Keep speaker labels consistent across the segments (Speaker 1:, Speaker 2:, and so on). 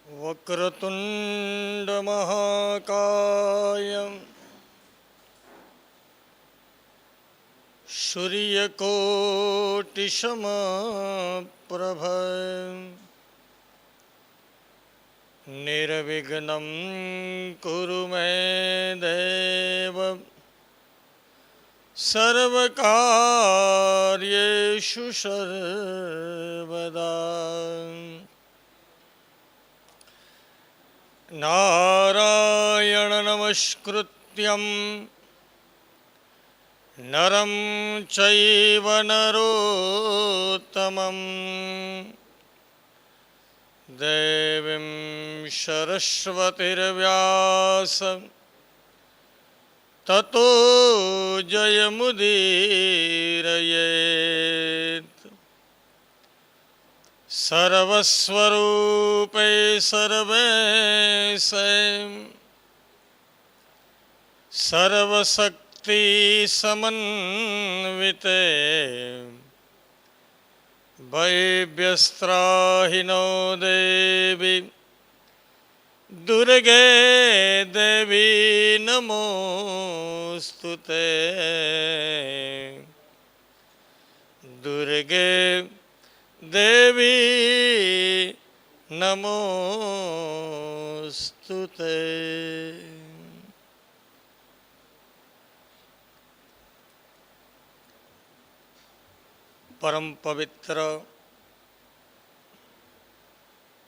Speaker 1: વક્રતુંડ મહાકાય સૂર્યકોટિ સમપ્રભ નિર્વિઘ્નં કુરુ મે દેવ સર્વકાર્યેષુ સર્વદા. નારાયણ નમસ્કૃત્યં નરં ચૈવ નરોત્તમં દેવીં સરસ્વતીર્વ્યાસં તતો જયમુદીરયેત. સર્વસ્વરૂપે સર્વેશે સર્વશક્તિ સમન્વિતે ભયભ્યસ્ત્રાહિ નો દેવી દુર્ગે દેવી નમોસ્તુતે. દુર્ગે દેવી નમોસ્તુતે. પરમ પવિત્ર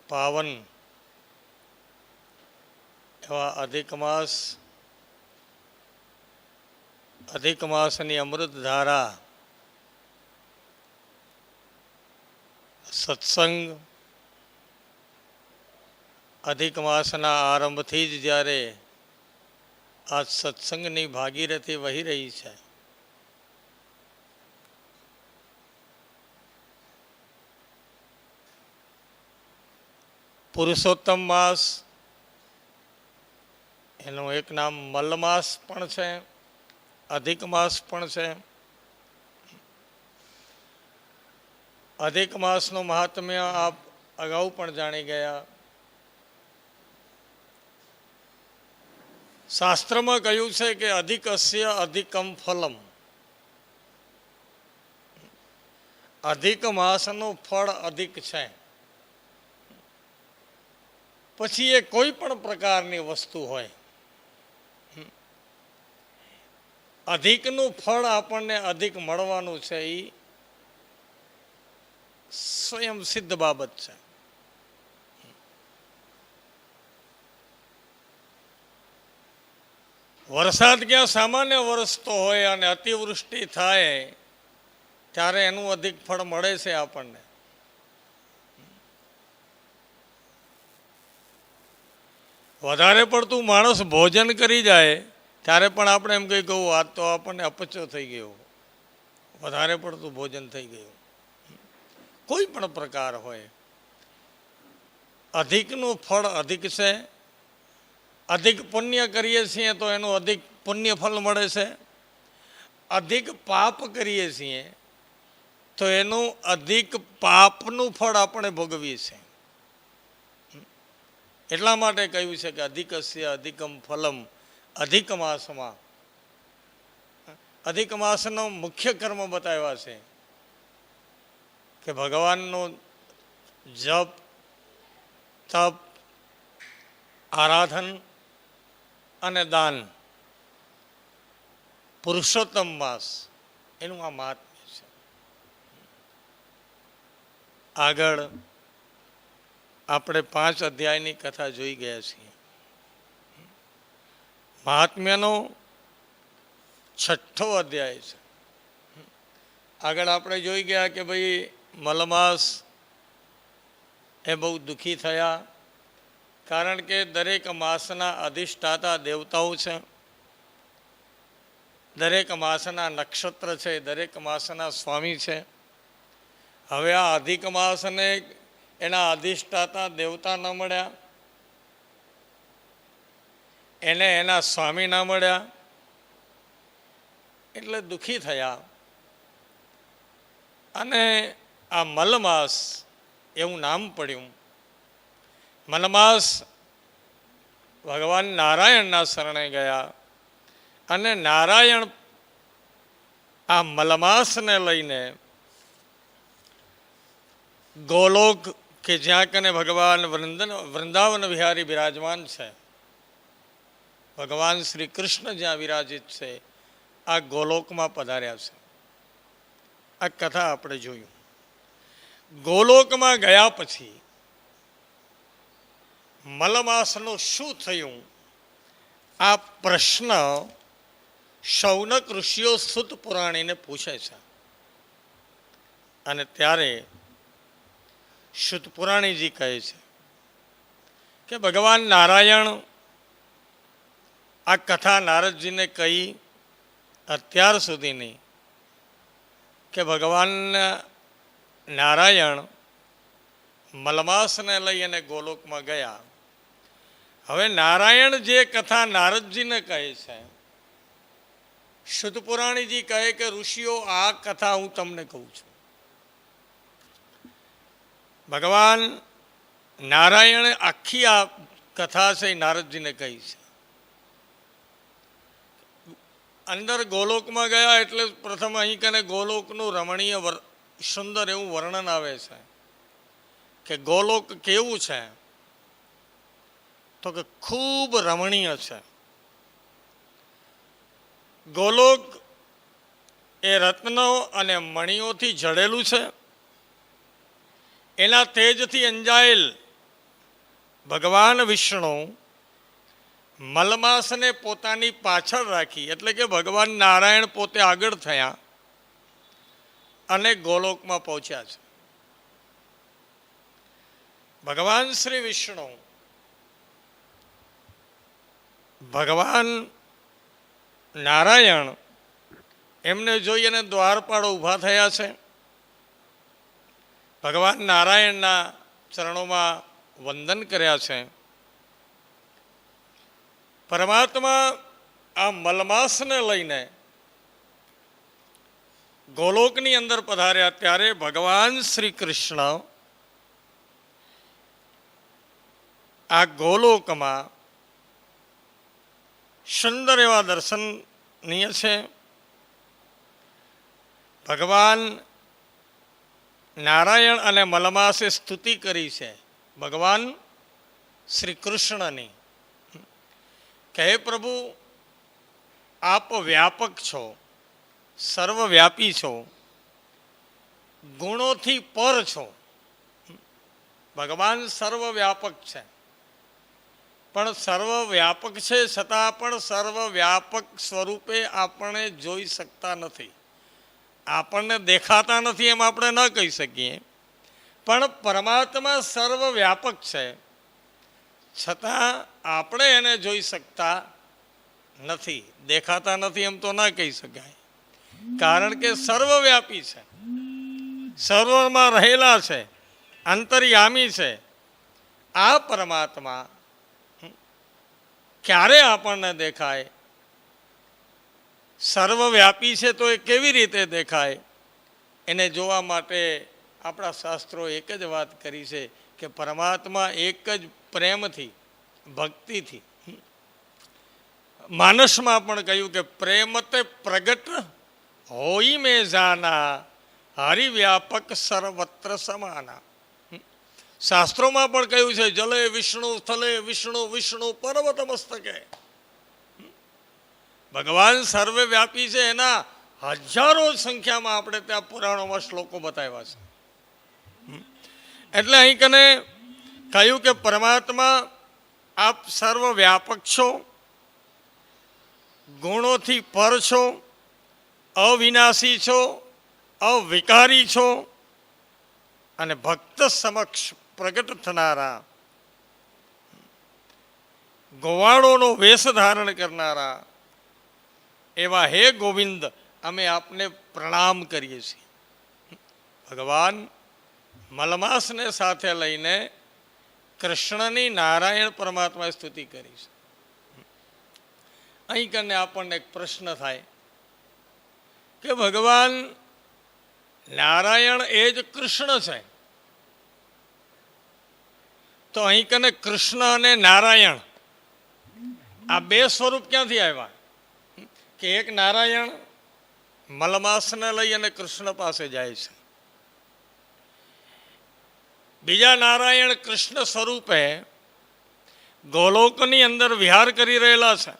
Speaker 1: પાવન એવા અધિક માસની અમૃત ધારા સત્સંગ અધિક માસના આરંભથી જ જ્યારે આ સત્સંગની ભાગીરથી વહી રહી છે, પુરુષોત્તમ માસ, એનું એક નામ મલમાસ પણ છે, અધિક માસ પણ છે. અધિક માસનું મહાત્મ્ય આપ અગાઉ પણ જાણી ગયા. શાસ્ત્રમાં કહ્યું છે કે અધિકસ્ય અધિકમ ફલમ. અધિક માસનું ફળ અધિક છે. પછી એ કોઈ પણ પ્રકારની વસ્તુ હોય, અધિકનું ફળ આપણને અધિક મળવાનું છે એ સ્વયં સિદ્ધ બાબત છે. વરસાદ ક્યાં સામાન્ય વરસતો હોય અને અતિવૃષ્ટિ થાય ત્યારે એનું અધિક ફળ મળે છે આપણને. વધારે પડતું માણસ ભોજન કરી જાય ત્યારે પણ આપણે એમ કહી કહું આ તો આપણને અપચો થઈ ગયો, વધારે પડતું ભોજન થઈ ગયું. કોઈ પણ પ્રકાર હોય, અધિકનું ફળ અધિક છે. અધિક પુણ્ય કરીએ છીએ તો એનું અધિક પુણ્ય ફળ મળે છે. અધિક પાપ કરીએ છીએ તો એનું અધિક પાપનું ફળ આપણે ભોગવીએ છીએ. એટલા માટે કહ્યું છે કે અધિકસ્ય અધિકમ ફલમ. અધિક માસમાં અધિક માસનો મુખ્ય કર્મ બતાવ્યા છે કે ભગવાનનું જપ, તપ, આરાધન અને દાન. પુરુષોત્તમ માસ એનું આ મહાત્મ્ય છે. આગળ આપણે 5 અધ્યાયની કથા જોઈ ગયા છીએ. મહાત્મ્યનો 6થો અધ્યાય છે. આગળ આપણે જોઈ ગયા કે ભાઈ મલમાસ એ બહુ દુઃખી થયા, કારણ કે દરેક માસના અધિષ્ઠાતા દેવતાઓ છે, દરેક માસના નક્ષત્ર છે, દરેક માસના સ્વામી છે. હવે આ અધિક માસને એના અધિષ્ઠાતા દેવતા ન મળ્યા, એને એના સ્વામી ના મળ્યા, એટલે દુઃખી થયા. અને આ મલમાસ એવું નામ પડ્યું મલમાસ ભગવાન નારાયણના શરણે ગયા અને નારાયણ આ મલમાસને લઈને ગોલોક કે જ્યાં કને ભગવાન વૃંદાવન વિહારી બિરાજમાન છે, ભગવાન શ્રી કૃષ્ણ જ્યાં વિરાજિત છે, આ ગોલોકમાં પધાર્યા છે. આ કથા આપણે જોયું. ગોલોકમાં ગયા પછી મલમાસનું શું થયું, આ પ્રશ્ન શૌનક ઋષિઓ સુત પુરાણીને પૂછે છે. અને ત્યારે શુદ્ધ પુરાણીજી કહે છે કે ભગવાન નારાયણ આ કથા નારદજીને કહી અત્યાર સુધીની કે ભગવાન નારાયણ મલમાસને લઈ અને ગોલોકમાં ગયા. હવે નારાયણ જે કથા નારદજીને કહે છે, શુદ્ધ પુરાણીજી કહે કે ઋષિઓ આ કથા હું તમને કહું છું. ભગવાન નારાયણે આખી આ કથા છે એ નારદજીને કહી છે. અંદર ગોલોકમાં ગયા એટલે પ્રથમ અહીં કને ગોલોકનું રમણીય સુંદર એવું વર્ણન આવે છે કે ગોલોક કેવું છે, તો કે ખૂબ રમણીય છે. ગોલોક એ રત્નો અને મણિઓથી જડેલું છે. એના તેજથી અંજાયેલ ભગવાન વિષ્ણુ મલમાસને પોતાની પાછળ રાખી, એટલે કે ભગવાન નારાયણ પોતે આગળ થયા અને ગોલોકમાં પહોંચ્યા છે. ભગવાન શ્રી વિષ્ણુ ભગવાન નારાયણ એમને જોઈ અને દ્વારપાળ ઊભા થયા છે. ભગવાન નારાયણના ચરણોમાં વંદન કર્યા છે. પરમાત્મા આ મલમાસને લઈને ગોલોકની અંદર પધાર્યા ત્યારે ભગવાન શ્રી કૃષ્ણ આ ગોલોકમાં સુંદર એવા દર્શનીય છે. ભગવાન નારાયણ અને મલમાસે સ્તુતિ કરી છે ભગવાન શ્રી કૃષ્ણની કે હે પ્રભુ, આપ વ્યાપક છો, સર્વવ્યાપી છો, ગુણોથી પર છો. ભગવાન સર્વવ્યાપક છે, પણ સર્વવ્યાપક છે છતાં પણ સર્વવ્યાપક સ્વરૂપે આપણે જોઈ શકતા નથી. આપણને દેખાતા નથી એમ આપણે ન કહી શકીએ, પણ પરમાત્મા સર્વવ્યાપક છે છતાં આપણે એને જોઈ શકતા નથી, દેખાતા નથી એમ તો ના કહી શકાય. કારણ કે સર્વવ્યાપી છે, સર્વમાં રહેલા છે, અંતર્યામી છે. આ પરમાત્મા ક્યારે આપણને દેખાય? સર્વવ્યાપી છે તો એ કેવી રીતે દેખાય? એને જોવા માટે આપણા શાસ્ત્રો એક જ વાત કરી છે કે પરમાત્મા એક જ પ્રેમથી, ભક્તિથી. માનસમાં પણ કહ્યું કે પ્રેમતે પ્રગટ હોઈ મેં જાના, હરિવ્યાપક સર્વત્ર સમાના. શાસ્ત્રોમાં પણ કહ્યું છે જલે વિષ્ણુ, સ્થલે વિષ્ણુ, વિષ્ણુ પર્વત મસ્તકે. ભગવાન સર્વવ્યાપી છે, એના હજારો સંખ્યામાં આપણે ત્યાં પુરાણોમાં શ્લોકો બતાવ્યા છે. એટલે અહીં કને કહ્યું કે પરમાત્મા આપ સર્વવ્યાપક છો, ગુણોથી પર છો, અવિનાશી છો, અવિકારી છો અને ભક્ત સમક્ષ પ્રગટ થનારા, ગોવાળોનો વેશ ધારણ કરનારા એવા હે ગોવિંદ, અમે આપને પ્રણામ કરીએ છીએ. ભગવાન મલમાસને સાથે લઈને કૃષ્ણની નારાયણ પરમાત્માએ સ્તુતિ કરી છે. અહીં કને આપણને એક પ્રશ્ન થાય કે ભગવાન નારાયણ એ જ કૃષ્ણ છે, તો અહીં કને કૃષ્ણ અને નારાયણ આ બે સ્વરૂપ ક્યાંથી આવ્યા? કે એક નારાયણ મલમાસને લઈ અને કૃષ્ણ પાસે જાય છે, બીજા નારાયણ કૃષ્ણ સ્વરૂપે ગોલોકની અંદર વિહાર કરી રહેલા છે.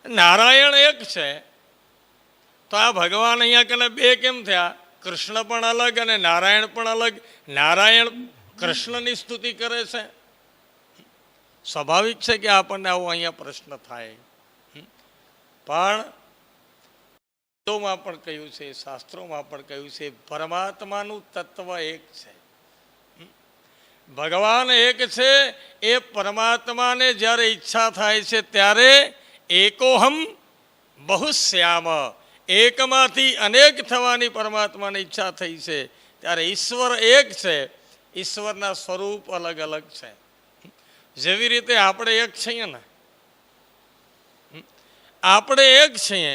Speaker 1: નારાયણ એક છે તો આ ભગવાન અહીંયા કને બે કેમ થયા? કૃષ્ણ પણ અલગ અને નારાયણ પણ અલગ. નારાયણ કૃષ્ણની સ્તુતિ કરે છે. સ્વાભાવિક છે કે આપણને આવો અહીંયા પ્રશ્ન થાય. પણ માં પણ કહ્યું છે, શાસ્ત્રોમાં પણ કહ્યું છે, પરમાત્માનું તત્વ એક છે, ભગવાન એક છે. એ પરમાત્માને જ્યારે ઈચ્છા થાય છે ત્યારે એકોહમ બહુશ્યામ, એકમાંથી અનેક થવાની પરમાત્માને ઈચ્છા થઈ છે ત્યારે ઈશ્વર એક છે. ઈશ્વરના સ્વરૂપ અલગ અલગ છે. જેવી રીતે આપણે એક છીએ ને, આપણે એક છીએ,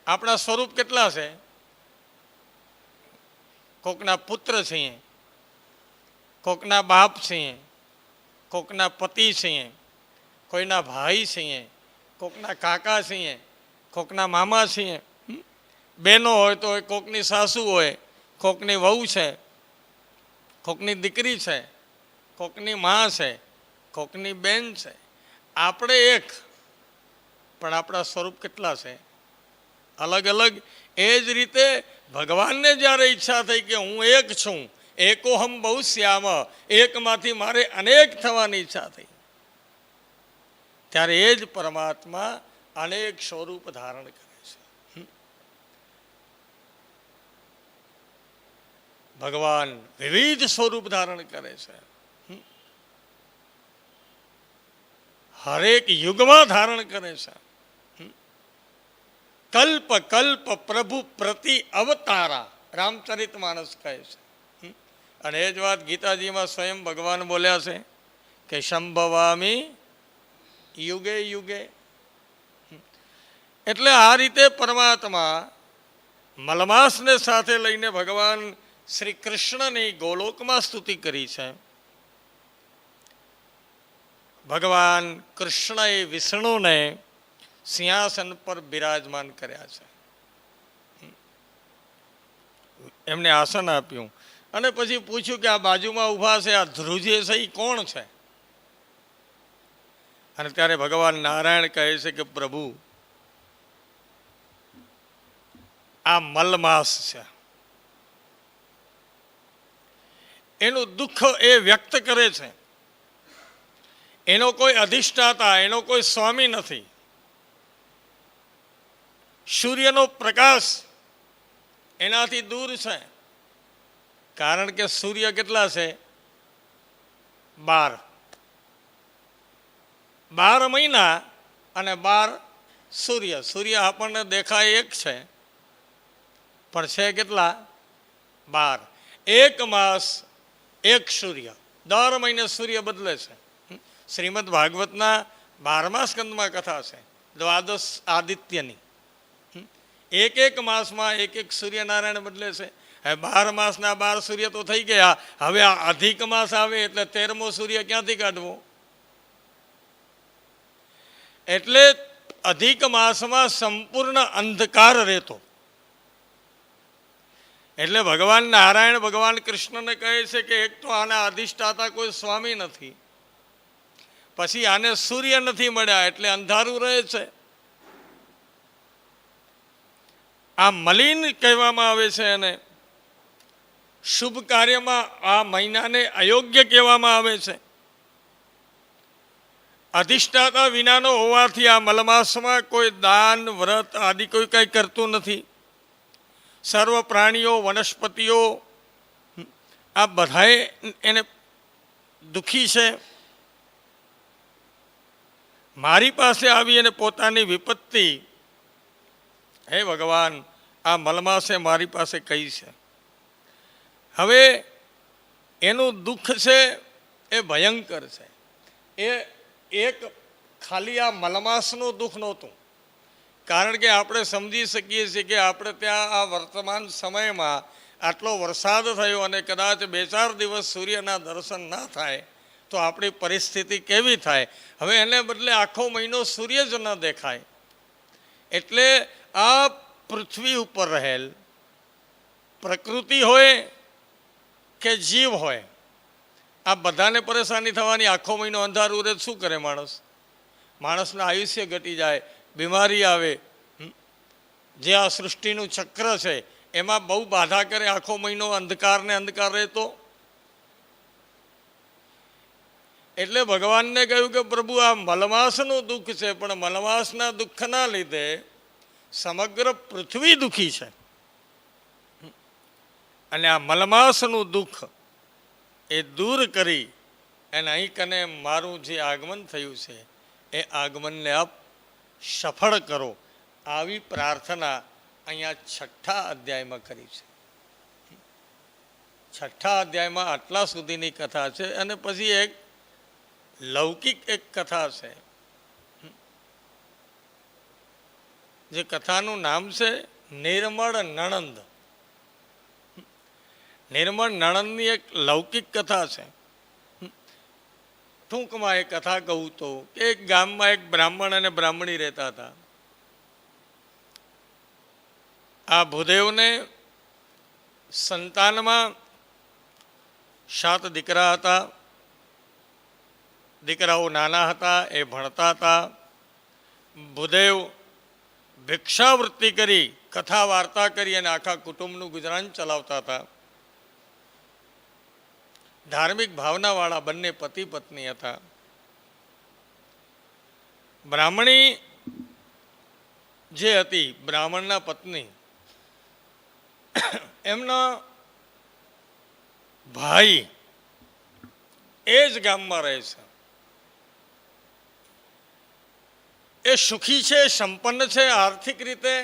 Speaker 1: આપણા સ્વરૂપ કેટલા છે? કોકના પુત્ર છીએ, કોકના બાપ છીએ, કોકના પતિ છીએ, કોઈના ભાઈ છીએ, કોકના કાકા છીએ, કોકના મામા છીએ. બહેનો હોય તો કોકની સાસુ હોય, કોકની વહુ છે, કોકની દીકરી છે, કોકની મા છે, કોકની બેન છે. આપણે એક, પણ આપણા સ્વરૂપ કેટલા છે? અલગ અલગ. એ જ રીતે ભગવાનને જ્યારે ઈચ્છા થઈ કે હું એક છું, એકોહમ બહુશ્યામ, એકમાંથી મારે અનેક થવાની ઈચ્છા થઈ, ત્યારે એ જ પરમાત્મા અનેક સ્વરૂપ ધારણ કરે છે. ભગવાન વિવિધ સ્વરૂપ ધારણ કરે છે, હરેક યુગમાં ધારણ કરે છે. કલ્પ કલ્પ પ્રભુ પ્રતિ અવતારા, રામચરિતમાનસ કહે છે. અને એ જ વાત ગીતાજીમાં સ્વયં ભગવાન બોલ્યા છે કે સંભવામી યુગે યુગે. એટલે આ રીતે પરમાત્મા મલમાસને સાથે લઈને ભગવાન શ્રી કૃષ્ણની ગોલોકમાં સ્તુતિ કરી છે. ભગવાન કૃષ્ણએ વિષ્ણુને સિંહાસન પર બિરાજમાન કર્યા છે, એમને આસન આપ્યું અને પછી પૂછ્યું કે આ બાજુમાં ઊભા છે, આ ધ્રુજે છે, એ કોણ છે? અને ત્યારે ભગવાન નારાયણ કહે છે કે પ્રભુ, આ મલમાસ છે, એનું દુઃખ એ વ્યક્ત કરે છે. એનો કોઈ અધિષ્ઠાતા, એનો કોઈ સ્વામી નથી. સૂર્યનો પ્રકાશ એનાથી દૂર છે, કારણ કે સૂર્ય કેટલા છે? 12. 12 મહિના અને 12 સૂર્ય. સૂર્ય આપણને દેખાય એક છે, પણ છે કેટલા? 12. એક માસ એક સૂર્ય. દર મહિને સૂર્ય બદલે છે. શ્રીમદ ભાગવતના 12મા સ્કંદમાં કથા છે દ્વાદશ આદિત્યની. એક એક માસમાં એક એક સૂર્યનારાયણ બદલે છે. હવે 12 માસના 12 સૂર્ય તો થઈ ગયા. હવે આ અધિક માસ આવે એટલે 13મો સૂર્ય ક્યાંથી કાઢવો? એટલે અધિક માસમાં સંપૂર્ણ અંધકાર રહેતો. એટલે ભગવાન નારાયણ ભગવાન કૃષ્ણને કહે છે કે એક તો આના અધિષ્ઠાતા કોઈ સ્વામી નથી, પછી આને સૂર્ય નથી મળ્યા એટલે અંધારું રહે છે. આ મલિન કહેવામાં આવે છે અને શુભ કાર્યમાં આ મહિનાને અયોગ્ય કહેવામાં આવે છે. અધિષ્ઠાતા વિનાનો હોવાથી આ મલમાસમાં કોઈ દાન વ્રત આદિ કોઈ કંઈ કરતું નથી. સર્વ પ્રાણીઓ વનસ્પતિઓ આ બધાએ એને દુઃખી છે. મારી પાસે આવી અને પોતાની વિપત્તિ, હે ભગવાન, આ મલમાસે મારી પાસે કહી છે. હવે એનું દુઃખ છે એ ભયંકર છે. એ એક ખાલી આ મલમાસનું દુઃખ નહોતું, કારણ કે આપણે સમજી શકીએ છીએ કે આપણે ત્યાં આ વર્તમાન સમયમાં આટલો વરસાદ થયો અને કદાચ 2-4 દિવસ સૂર્યના દર્શન ના થાય તો આપણી પરિસ્થિતિ કેવી થાય? હવે એને બદલે આખો મહિનો સૂર્ય જ ન દેખાય. એટલે આ પૃથ્વી ઉપર રહેલ પ્રકૃતિ હોય કે જીવ હોય, આ બધાને પરેશાની થવાની. આખો મહિનો અંધારું રહે શું કરે માણસ? માણસનું આયુષ્ય ઘટી જાય, બીમારી આવે. જે આ સૃષ્ટિનું ચક્ર છે એમાં બહુ બાધા કરે. આખો મહિનો અંધકાર ને અંધકાર રહે તો. એટલે ભગવાનને કહ્યું કે પ્રભુ આ મલમાસનું દુઃખ છે, પણ મલમાસના દુઃખના લીધે સમગ્ર પૃથ્વી દુઃખી છે. અને આ મલમાસનું દુઃખ એ દૂર કરી અને અહીં કને મારું જે આગમન થયું છે એ આગમનને આપ સફળ કરો. આવી પ્રાર્થના અહીંયા 6થા અધ્યાયમાં કરી છે. 6થા અધ્યાયમાં આટલા સુધીની કથા છે. અને પછી એક લૌકિક એક કથા છે. જે કથાનું નામ છે નિર્મળ નણંદ. નિર્મળ નણંદની એક લૌકિક કથા છે. ટૂંકમાં એ કથા કહું તો કે એક ગામમાં એક બ્રાહ્મણ અને બ્રાહ્મણી રહેતા હતા. આ ભૂદેવને સંતાનમાં 7 દીકરા હતા. દીકરાઓ નાના હતા, એ ભણતા હતા. ભૂદેવ ભિક્ષાવૃત્તિ કરી, કથા વાર્તા કરી અને આખા કુટુંબનું ગુજરાન ચલાવતા હતા. ધાર્મિક ભાવનાવાળા બંને પતિ પત્ની હતા. બ્રાહ્મણી જે હતી, બ્રાહ્મણના પત્ની, એમના ભાઈ એ જ ગામમાં રહે છે. એ સુખી છે, સંપન્ન છે, આર્થિક રીતે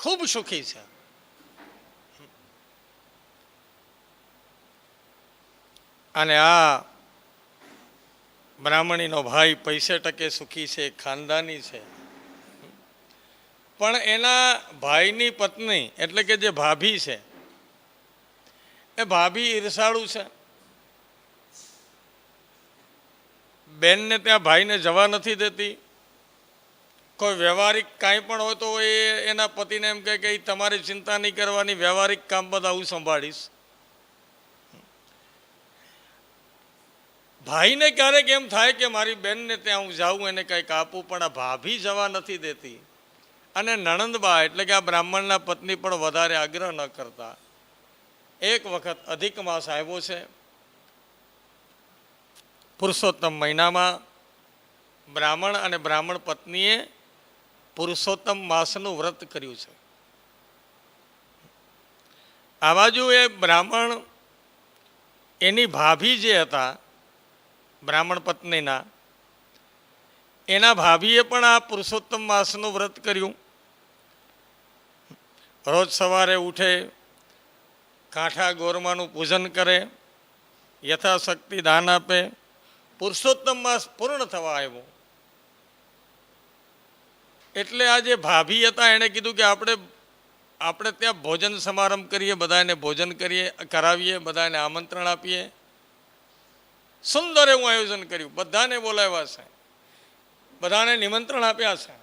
Speaker 1: ખૂબ સુખી છે. અને આ બ્રાહ્મણીનો ભાઈ પૈસે ટકે સુખી છે, ખાનદાની છે. પણ એના ભાઈની પત્ની એટલે કે જે ભાભી છે, એ ભાભી ઈર્ષાળુ છે. બેનને ત્યાં ભાઈને જવા નથી દેતી. કોઈ વ્યવહારિક કાંઈ પણ હોય તો એ એના પતિને એમ કહે કે તમારે ચિંતા નહીં કરવાની, વ્યવહારિક કામ બધા હું સંભાળીશ. ભાઈને ક્યારેક એમ થાય કે મારી બેનને ત્યાં હું જાઉં, એને કંઈક આપું, પણ આ ભાભી જવા નથી દેતી. અને નણંદબા એટલે કે આ બ્રાહ્મણના પત્ની પણ વધારે આગ્રહ ન કરતા. એક વખત અધિક માસ આવ્યો છે. પુરુષોત્તમ મહિનામાં બ્રાહ્મણ અને બ્રાહ્મણ પત્નીએ પુરુષોત્તમ માસનું વ્રત કર્યું છે. આ બાજુ એ બ્રાહ્મણ એની ભાભી જે હતા બ્રાહ્મણ પત્નીના, એના ભાભીએ પણ આ પુરુષોત્તમ માસનું વ્રત કર્યું. રોજ સવારે ઉઠે, કાંઠા ગોરમાનું પૂજન કરે, યથાશક્તિ દાન આપે. પુરુષોત્તમ માસ પૂર્ણ થવા આવ્યો એટલે આ જે ભાભી હતા એણે કીધું કે આપણે ત્યાં ભોજન સમારંભ કરીએ, બધાને ભોજન કરાવીએ, બધાને આમંત્રણ આપીએ. સુંદર એવું આયોજન કર્યું, બધાને બોલાવ્યા છે, બધાને નિમંત્રણ આપ્યા છે.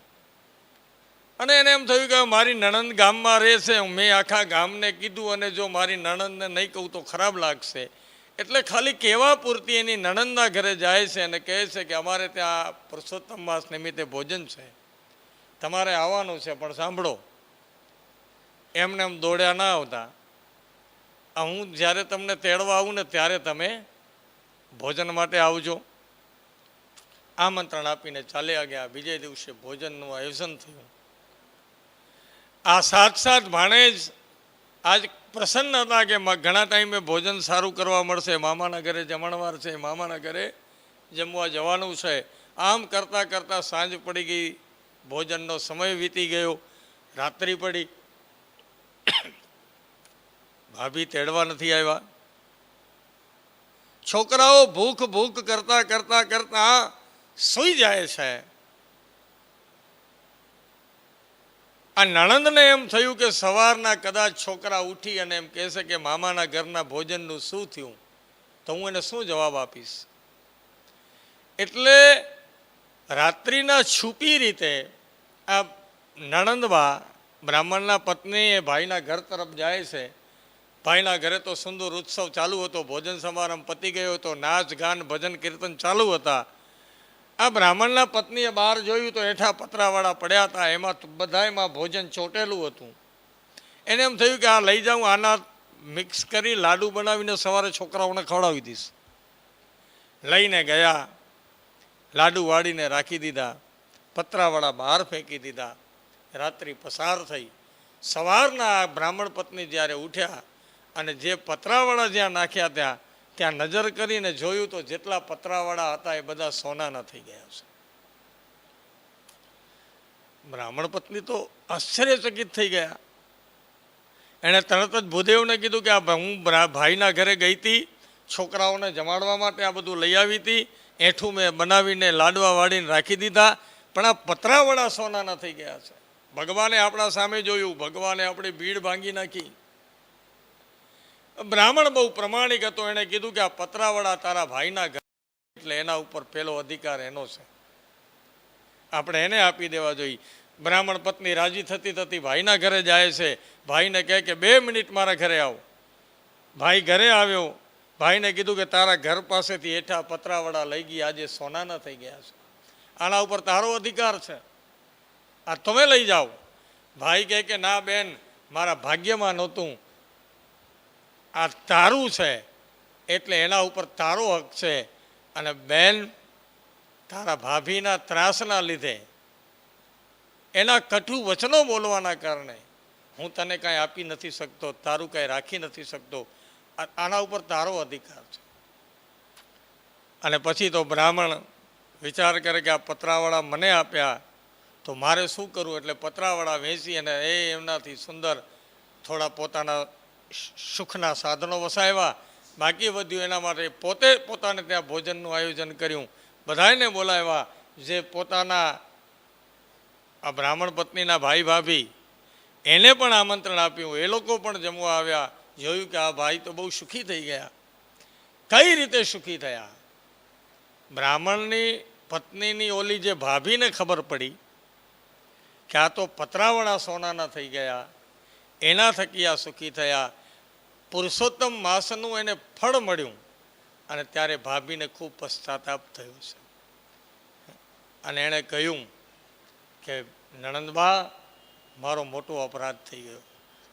Speaker 1: અને એને એમ થયું કે મારી નણંદ ગામમાં રહે છે, મેં આખા ગામને કીધું અને જો મારી નણંદને નહીં કહું તો ખરાબ લાગશે. એટલે ખાલી કહેવા પૂરતી એની નણંદના ઘરે જાય છે અને કહે છે કે અમારે ત્યાં પુરુષોત્તમ માસ નિમિત્તે ભોજન છે, તમારે આવવાનું છે, પણ સાંભળો, એમને એમ દોડ્યા ના આવતા. હું જ્યારે તમને તેડવા આવું ને ત્યારે તમે ભોજન માટે આવજો. આમંત્રણ આપીને ચાલ્યા ગયા. બીજે દિવસે ભોજનનું આયોજન થયું. આ સાત ભાણેજ આજ પ્રસન્ન હતા કે ઘણા ટાઈમે ભોજન સારું કરવા મળશે, મામાના ઘરે જમણવાર છે, મામાના ઘરે જમવા જવાનું છે. આમ કરતાં કરતાં સાંજ પડી ગઈ, ભોજનનો સમય વીતી ગયો, રાત્રિ પડી. ભાભી તેડવા નથી આવ્યા. છોકરાઓ ભૂખ કરતા કરતા કરતા સૂઈ જાય છે. આ નણંદને એમ થયું કે સવારના કદાચ છોકરા ઉઠી અને એમ કહેશે કે મામાના ઘરના ભોજનનું શું થયું, તો હું એને શું જવાબ આપીશ. એટલે રાત્રિના છુપી રીતે આ નણંદબા બ્રાહ્મણના પત્ની એ ભાઈના ઘર તરફ જાય છે. ભાઈના ઘરે તો સુંદર ઉત્સવ ચાલુ હતો, ભોજન સમારંભ પતી ગયો હતો, નાચ ગાન ભજન કીર્તન ચાલુ હતા. આ બ્રાહ્મણના પત્નીએ બહાર જોયું તો હેઠા પતરાવાળા પડ્યા હતા, એમાં બધાયમાં ભોજન ચોટેલું હતું. એને એમ થયું કે આ લઈ જાઉં, આના મિક્સ કરી લાડુ બનાવીને સવારે છોકરાઓને ખવડાવી દઈશ. લઈને ગયા, લાડુ વાળીને રાખી દીધા, પતરાવાળા બહાર ફેંકી દીધા. રાત્રિ પસાર થઈ. સવારના બ્રાહ્મણ પત્ની જ્યારે ઉઠ્યા અને જે પતરાવાળા જ્યાં નાખ્યા ત્યાં નજર કરીને જોયું તો જેટલા પતરાવાળા હતા એ બધા સોનાના થઈ ગયા છે. બ્રાહ્મણ પત્ની તો આશ્ચર્યચકિત થઈ ગયા. એણે તરત જ ભૂદેવને કીધું કે આ હું ભાઈના ઘરે ગઈ હતી, છોકરાઓને જમાડવા માટે આ બધું લઈ આવી હતી, એઠું મેં બનાવીને લાડવા વાળીને રાખી દીધા, પણ આ પતરાવાળા સોનાના થઈ ગયા છે. ભગવાને આપણા સામે જોયું, ભગવાને આપણી ભીડ ભાંગી નાખી. બ્રાહ્મણ બહુ પ્રમાણિક હતો, એણે કીધું કે આ પતરાવાળા તારા ભાઈના ઘર, એટલે એના ઉપર પેલો અધિકાર એનો છે, આપણે એને આપી દેવા જોઈએ. બ્રાહ્મણ પત્ની રાજી થતી થતી ભાઈના ઘરે જાય છે. ભાઈને કહે કે 2 મિનિટ મારા ઘરે આવો. ભાઈ ઘરે આવ્યો. ભાઈને કીધું કે તારા ઘર પાસેથી હેઠા પતરાવાળા લઈ ગઈ, આજે સોનાના થઈ ગયા છે, આના ઉપર તારો અધિકાર છે, આ તમે લઈ જાઓ. ભાઈ કહે કે ના બેન, મારા ભાગ્યમાં નહોતું, આ તારું છે એટલે એના ઉપર તારો હક છે. અને બેન, તારા ભાભીના ત્રાસના લીધે, એના કટુ વચનો બોલવાના કારણે હું તને કાંઈ આપી નથી શકતો, તારું કાંઈ રાખી નથી શકતો, આના ઉપર તારો અધિકાર છે. અને પછી તો બ્રાહ્મણ વિચાર કરે કે આ પતરાવાળા મને આપ્યા તો મારે શું કરવું. એટલે પતરાવાળા વેચી અને એમનાથી સુંદર થોડા પોતાના સુખના સાધનો વસાવ્યા. બાકી વધ્યું એના માટે પોતે પોતાને ત્યાં ભોજનનું આયોજન કર્યું, બધાને બોલાવ્યા. જે પોતાના આ બ્રાહ્મણ પત્નીના ભાઈ ભાભી એને પણ આમંત્રણ આપ્યું, એ લોકો પણ જમવા આવ્યા. જોયું કે આ ભાઈ તો બહુ સુખી થઈ ગયા. કઈ રીતે સુખી થયા? બ્રાહ્મણની પત્નીની ઓલી જે ભાભીને ખબર પડી કે આ તો પતરાવાળા સોનાના થઈ ગયા, એના થકી આ સુખી થયા. પુરુષોત્તમ માસનું એને ફળ મળ્યું અને ત્યારે ભાભીને ખૂબ પશ્ચાતાપ થયો છે. અને એણે કહ્યું કે નણંદબા, મારો મોટો અપરાધ થઈ ગયો,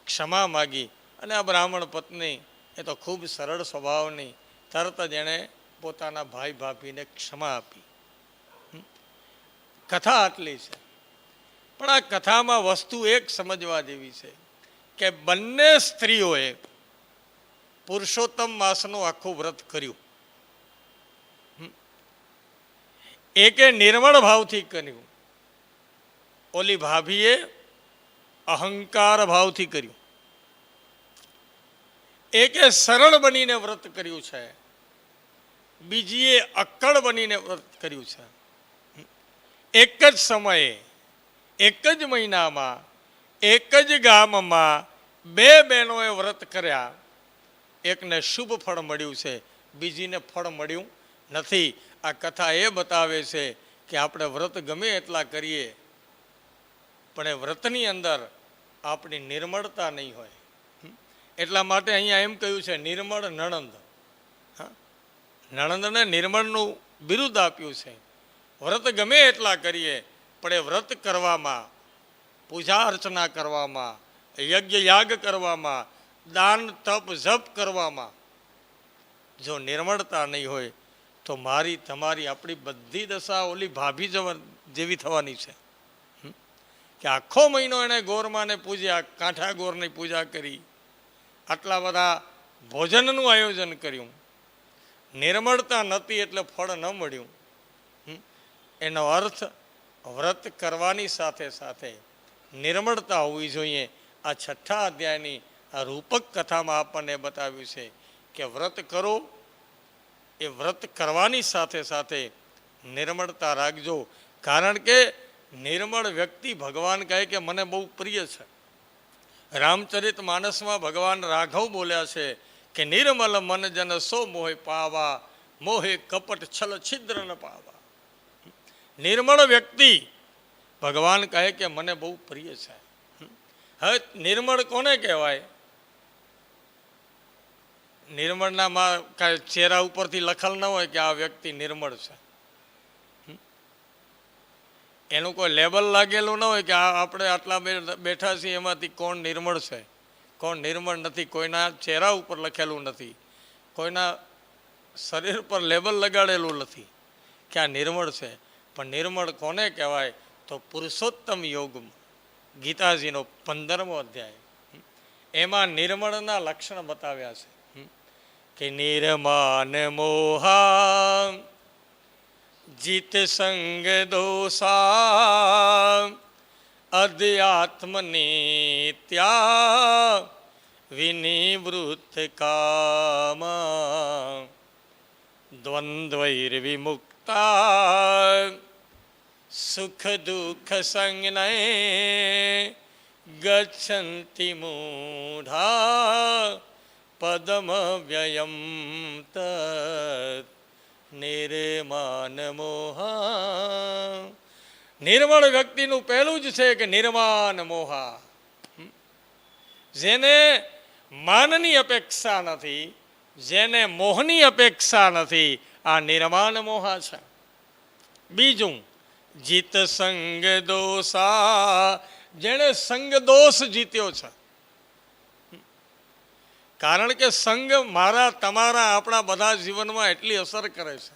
Speaker 1: ક્ષમા માગી. અને આ બ્રાહ્મણ પત્ની એ તો ખૂબ સરળ સ્વભાવની, તરત જ એણે પોતાના ભાઈ ભાભીને ક્ષમા આપી. કથા આટલી છે, પણ આ કથામાં વસ્તુ એક સમજવા જેવી છે કે બંને સ્ત્રીઓએ પુરુષોત્તમ માસનું આખું વ્રત કર્યું. એકે નિર્મળ ભાવથી કર્યું, ઓલી ભાભીએ અહંકાર ભાવથી કર્યું. એકે સરળ બનીને વ્રત કર્યું છે, બીજીએ અક્કડ બનીને વ્રત કર્યું છે. એક જ સમયે, એક જ મહિનામાં, એક જ ગામમાં 2 બહેનોએ વ્રત કર્યા. એકને શુભ ફળ મળ્યું છે, બીજીને ફળ મળ્યું નથી. આ કથા એ બતાવે છે કે આપણે વ્રત ગમે એટલા કરીએ પણ એ વ્રતની અંદર આપણી નિર્મળતા નહીં હોય. એટલા માટે અહીંયા એમ કહ્યું છે નિર્મળ નણંદ. નણંદને નિર્મળનું બિરુદ આપ્યું છે. વ્રત ગમે એટલા કરીએ પણ એ વ્રત કરવામાં, પૂજા અર્ચના કરવામાં, યજ્ઞ યાગ કરવામાં, દાન તપ જપ કરવામાં જો નિર્મળતા નહીં હોય તો મારી તમારી આપણી બધી દશા ઓલી ભાભી જેવી થવાની છે કે આખો મહિનો એણે ગોરમાને પૂજ્યા, કાંઠા ગોરની પૂજા કરી, આટલા બધા ભોજનનું આયોજન કર્યું, નિર્મળતા નહોતી એટલે ફળ ન મળ્યું. એનો અર્થ વ્રત કરવાની સાથે સાથે નિર્મળતા હોવી જોઈએ. આ 6થા અધ્યાયની આ રૂપક કથામાં આપણને બતાવ્યું છે કે વ્રત કરો, એ વ્રત કરવાની સાથે સાથે નિર્મળતા રાખજો. કારણ કે નિર્મળ વ્યક્તિ ભગવાન કહે કે મને બહુ પ્રિય છે. રામચરિત માનસમાં ભગવાન રાઘવ બોલ્યા છે કે નિર્મલ મન જન સો મોહે પાવા, મોહે કપટ છલ છિદ્ર ન પાવા. નિર્મળ વ્યક્તિ ભગવાન કહે કે મને બહુ પ્રિય છે. હવે નિર્મળ કોને કહેવાય? નિર્મળનામાં કાંઈ ચહેરા ઉપરથી લખેલ ન હોય કે આ વ્યક્તિ નિર્મળ છે. એનું કોઈ લેબલ લાગેલું ન હોય કે આપણે આટલા બેઠા છીએ એમાંથી કોણ નિર્મળ છે, કોણ નિર્મળ નથી. કોઈના ચહેરા ઉપર લખેલું નથી, કોઈના શરીર પર લેબલ લગાડેલું નથી કે આ નિર્મળ છે. પણ નિર્મળ કોને કહેવાય? તો પુરુષોત્તમ યોગમાં ગીતાજીનો 15મો અધ્યાય, એમાં નિર્મળના લક્ષણ બતાવ્યા છે કે નિર્માન મોહા જીત સંગ દોષા અધ્યાત્મ નિત્યા વિનિવૃત્ત કામા દ્વંદ્વૈર્વિમુક્તા સુખ દુઃખ સંજ્ઞે ગચ્છન્તિ મૂઢા પદમ વ્યયમ તત નિર્માન મોહા. નિર્મળ વ્યક્તિનું પહેલું જ છે કે નિર્માન મોહા. જેને માનની અપેક્ષા નથી, જેને મોહની અપેક્ષા નથી, આ નિર્માન મોહા છે. બીજું જીત સંગ દોષા, જેણે સંગ દોષ જીત્યો છે. કારણ કે સંગ મારા તમારા આપણા બધા જીવનમાં એટલી અસર કરે છે.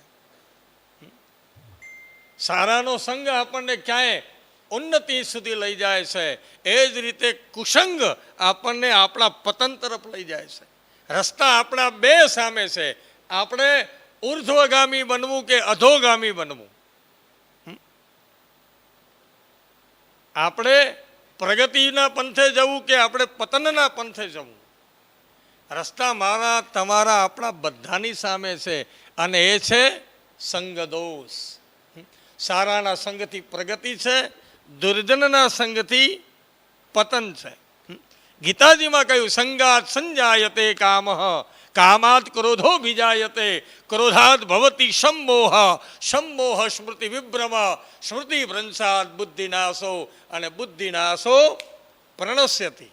Speaker 1: સારાનો સંગ આપણને ક્યાંય ઉન્નતિ સુધી લઈ જાય છે, એ જ રીતે કુસંગ આપણને આપણા પતન તરફ લઈ જાય છે. રસ્તા આપણા બે સામે છે. આપણે ઉર્ધ્વગામી બનવું કે અધોગામી બનવું, આપણે પ્રગતિના પંથે જવું કે આપણે પતનના પંથે જવું. રસ્તા મારા તમારા આપણા બધાની સામે છે, અને એ છે સંગદોષ. સારાના સંગથી પ્રગતિ છે, દુર્જનના સંગથી પતન છે. ગીતાજીમાં કહ્યું સંગાત સંજાયતે કામ, કામાત ક્રોધો વિજાયતે, ક્રોધાત ભવતી સંમોહ, સંમોહ સ્મૃતિ વિભ્રમ, સ્મૃતિ ભ્રંશાત બુદ્ધિનાશો, અને બુદ્ધિનાશો પ્રણશ્યતિ.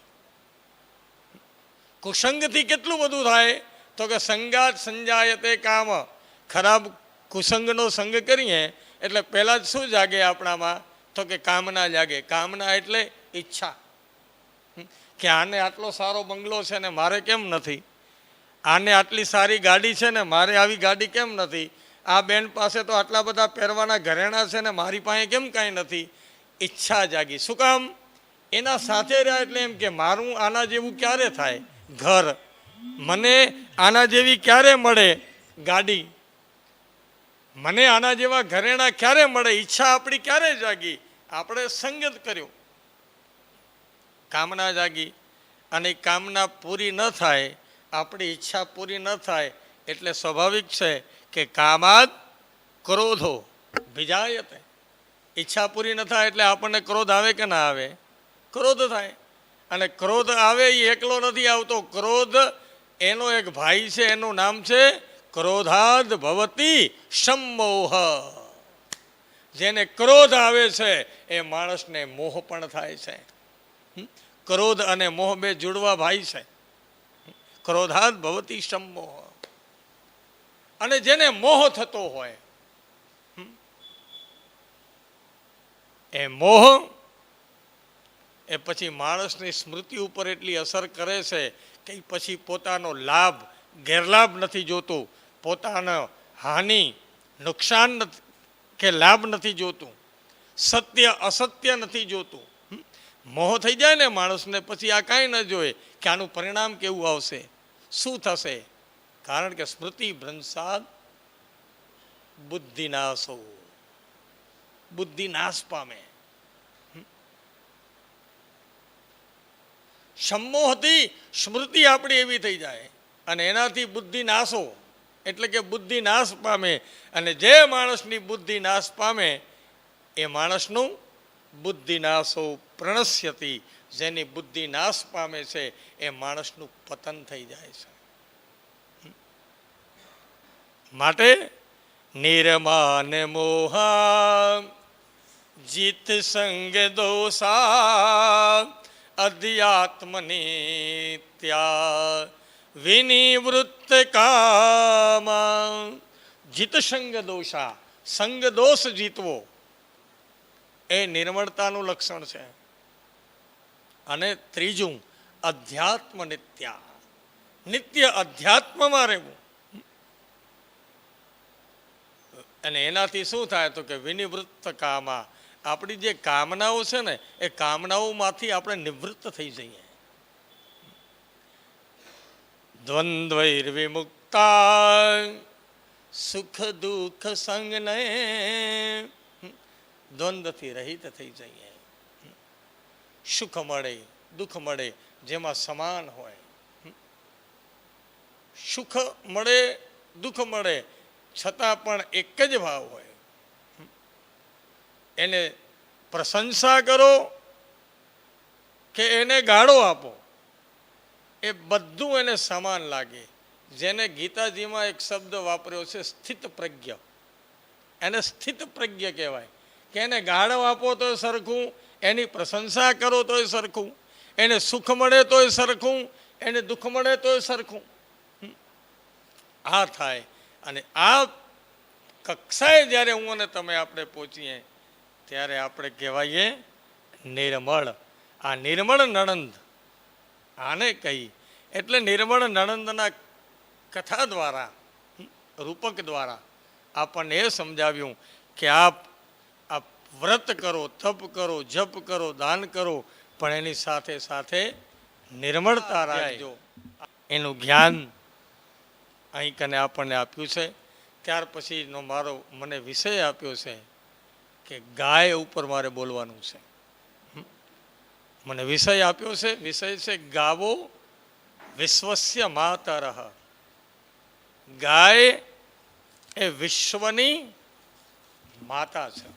Speaker 1: કુસંગથી કેટલું બધું થાય? તો કે સંગાત સંજાયતે કામ. ખરાબ કુસંગનો સંગ કરીએ એટલે પહેલાં જ શું જાગે આપણામાં? તો કે કામના જાગે. કામના એટલે ઈચ્છા, કે આને આટલો સારો બંગલો છે ને મારે કેમ નથી? આને આટલી સારી ગાડી છે ને મારે આવી ગાડી કેમ નથી? આ બેન પાસે તો આટલા બધા પહેરવાના ઘરેણાં છે ને મારી પાસે કેમ કાંઈ નથી? ઈચ્છા જાગી. શું કામ? એના સાથે રહ્યા એટલે એમ કે મારું આના જેવું ક્યારે થાય ઘર, મને આના જેવી ક્યારે મળે ગાડી, મને આના જેવા ઘરેણાં ક્યારે મળે? ઈચ્છા આપણી ક્યારે જાગી? આપણે સંગત કર્યો, કામના જાગી. અને કામના પૂરી ન થાય, આપણી ઈચ્છા પૂરી ન થાય એટલે સ્વાભાવિક છે કે કામાદ ક્રોધો વિજાયતે. ઈચ્છા પૂરી ન થાય એટલે આપણને ક્રોધ આવે કે ના આવે? ક્રોધ થાય. અને ક્રોધ આવે એ એકલો નથી આવતો. ક્રોધ એનો એક ભાઈ છે, એનું નામ છે ક્રોધાદ ભવતી સંમોહ. જેને ક્રોધ આવે છે એ માણસને મોહ પણ થાય છે. ક્રોધ અને મોહ બે જુડવા ભાઈ છે. ક્રોધાદ ભવતી સંમોહ. અને જેને મોહ થતો હોય, એ મોહ એ પછી માણસની સ્મૃતિ ઉપર એટલી અસર કરે છે કે પછી પોતાનો લાભ ગેરલાભ નથી જોતું, પોતાનો હાનિ નુકસાન કે લાભ નથી જોતું, સત્ય અસત્ય નથી જોતું. મોહ થઈ જાય ને માણસને, પછી આ કાંઈ ન જોવે કે આનું પરિણામ કેવું આવશે, શું થશે. કારણ કે સ્મૃતિ ભ્રંશાદ બુદ્ધિનાશો, બુદ્ધિ નાશ પામે. સંમોહથી સ્મૃતિ આપણી એવી થઈ જાય અને એનાથી બુદ્ધિ નાશો એટલે કે બુદ્ધિ નાશ પામે. અને જે માણસની બુદ્ધિ નાશ પામે એ માણસનું બુદ્ધિનાશો પ્રણશ્યતિ, જેની બુદ્ધિ નાશ પામે છે એ માણસનું પતન થઈ જાય છે. માટે નિર્માન મોહા જીત સંગ દોષા અધ્યાત્મનિત્યા વિનિવૃત્ત કામા. જીત સંગ દોષા, સંગ દોષ જીતવો એ નિર્મળતાનું લક્ષણ છે. અને ત્રીજું અધ્યાત્મ નિત્યા, નિત્ય અધ્યાત્મમાં રહેવું. અને એનાથી શું થાય તો કે વિનિવૃત્ત કામા, આપણી જે કામનાઓ છે ને એ કામનાઓમાંથી આપણે નિવૃત્ત થઈ જઈએ. દ્વંદ્વૈર્વિમુક્તા સુખ દુઃખ સંગ ને, દ્વંદ્વથી રહિત થઈ જઈએ. સુખ મળે દુઃખ મળે જેમાં સમાન હોય. સુખ મળે દુઃખ મળે છતાં પણ એક જ ભાવ હોય. એને પ્રશંસા કરો કે એને ગાળો આપો એ બધું એને સમાન લાગે. જેને ગીતાજીમાં એક શબ્દ વાપર્યો છે સ્થિત પ્રજ્ઞ, એને સ્થિત પ્રજ્ઞ કહેવાય. કે એને ગાળો આપો તોય સરખું, એની પ્રશંસા કરો તોય સરખું, એને સુખ મળે તોય સરખું, એને દુઃખ મળે તોય સરખું. આ થાય. અને આ કક્ષાએ જ્યારે હું અને તમે આપણે પહોંચીએ ત્યારે આપણે કહેવાઈએ નિર્મળ. આ નિર્મળ નણંદ આને કહી. એટલે નિર્મળ નણંદના કથા દ્વારા, રૂપક દ્વારા આપણને એ સમજાવ્યું કે આપ વ્રત કરો, તપ કરો, જપ કરો, દાન કરો, પણ એની સાથે સાથે નિર્મળતા રાખજો. એનું જ્ઞાન અહીં કને આપણને આપ્યું છે. ત્યાર પછીનો મને વિષય આપ્યો છે કે ગાય ઉપર મારે બોલવાનું છે. મને વિષય આપ્યો છે, વિષય છે ગાવો વિશ્વસ્ય માતરઃ. ગાય એ વિશ્વની માતા છે.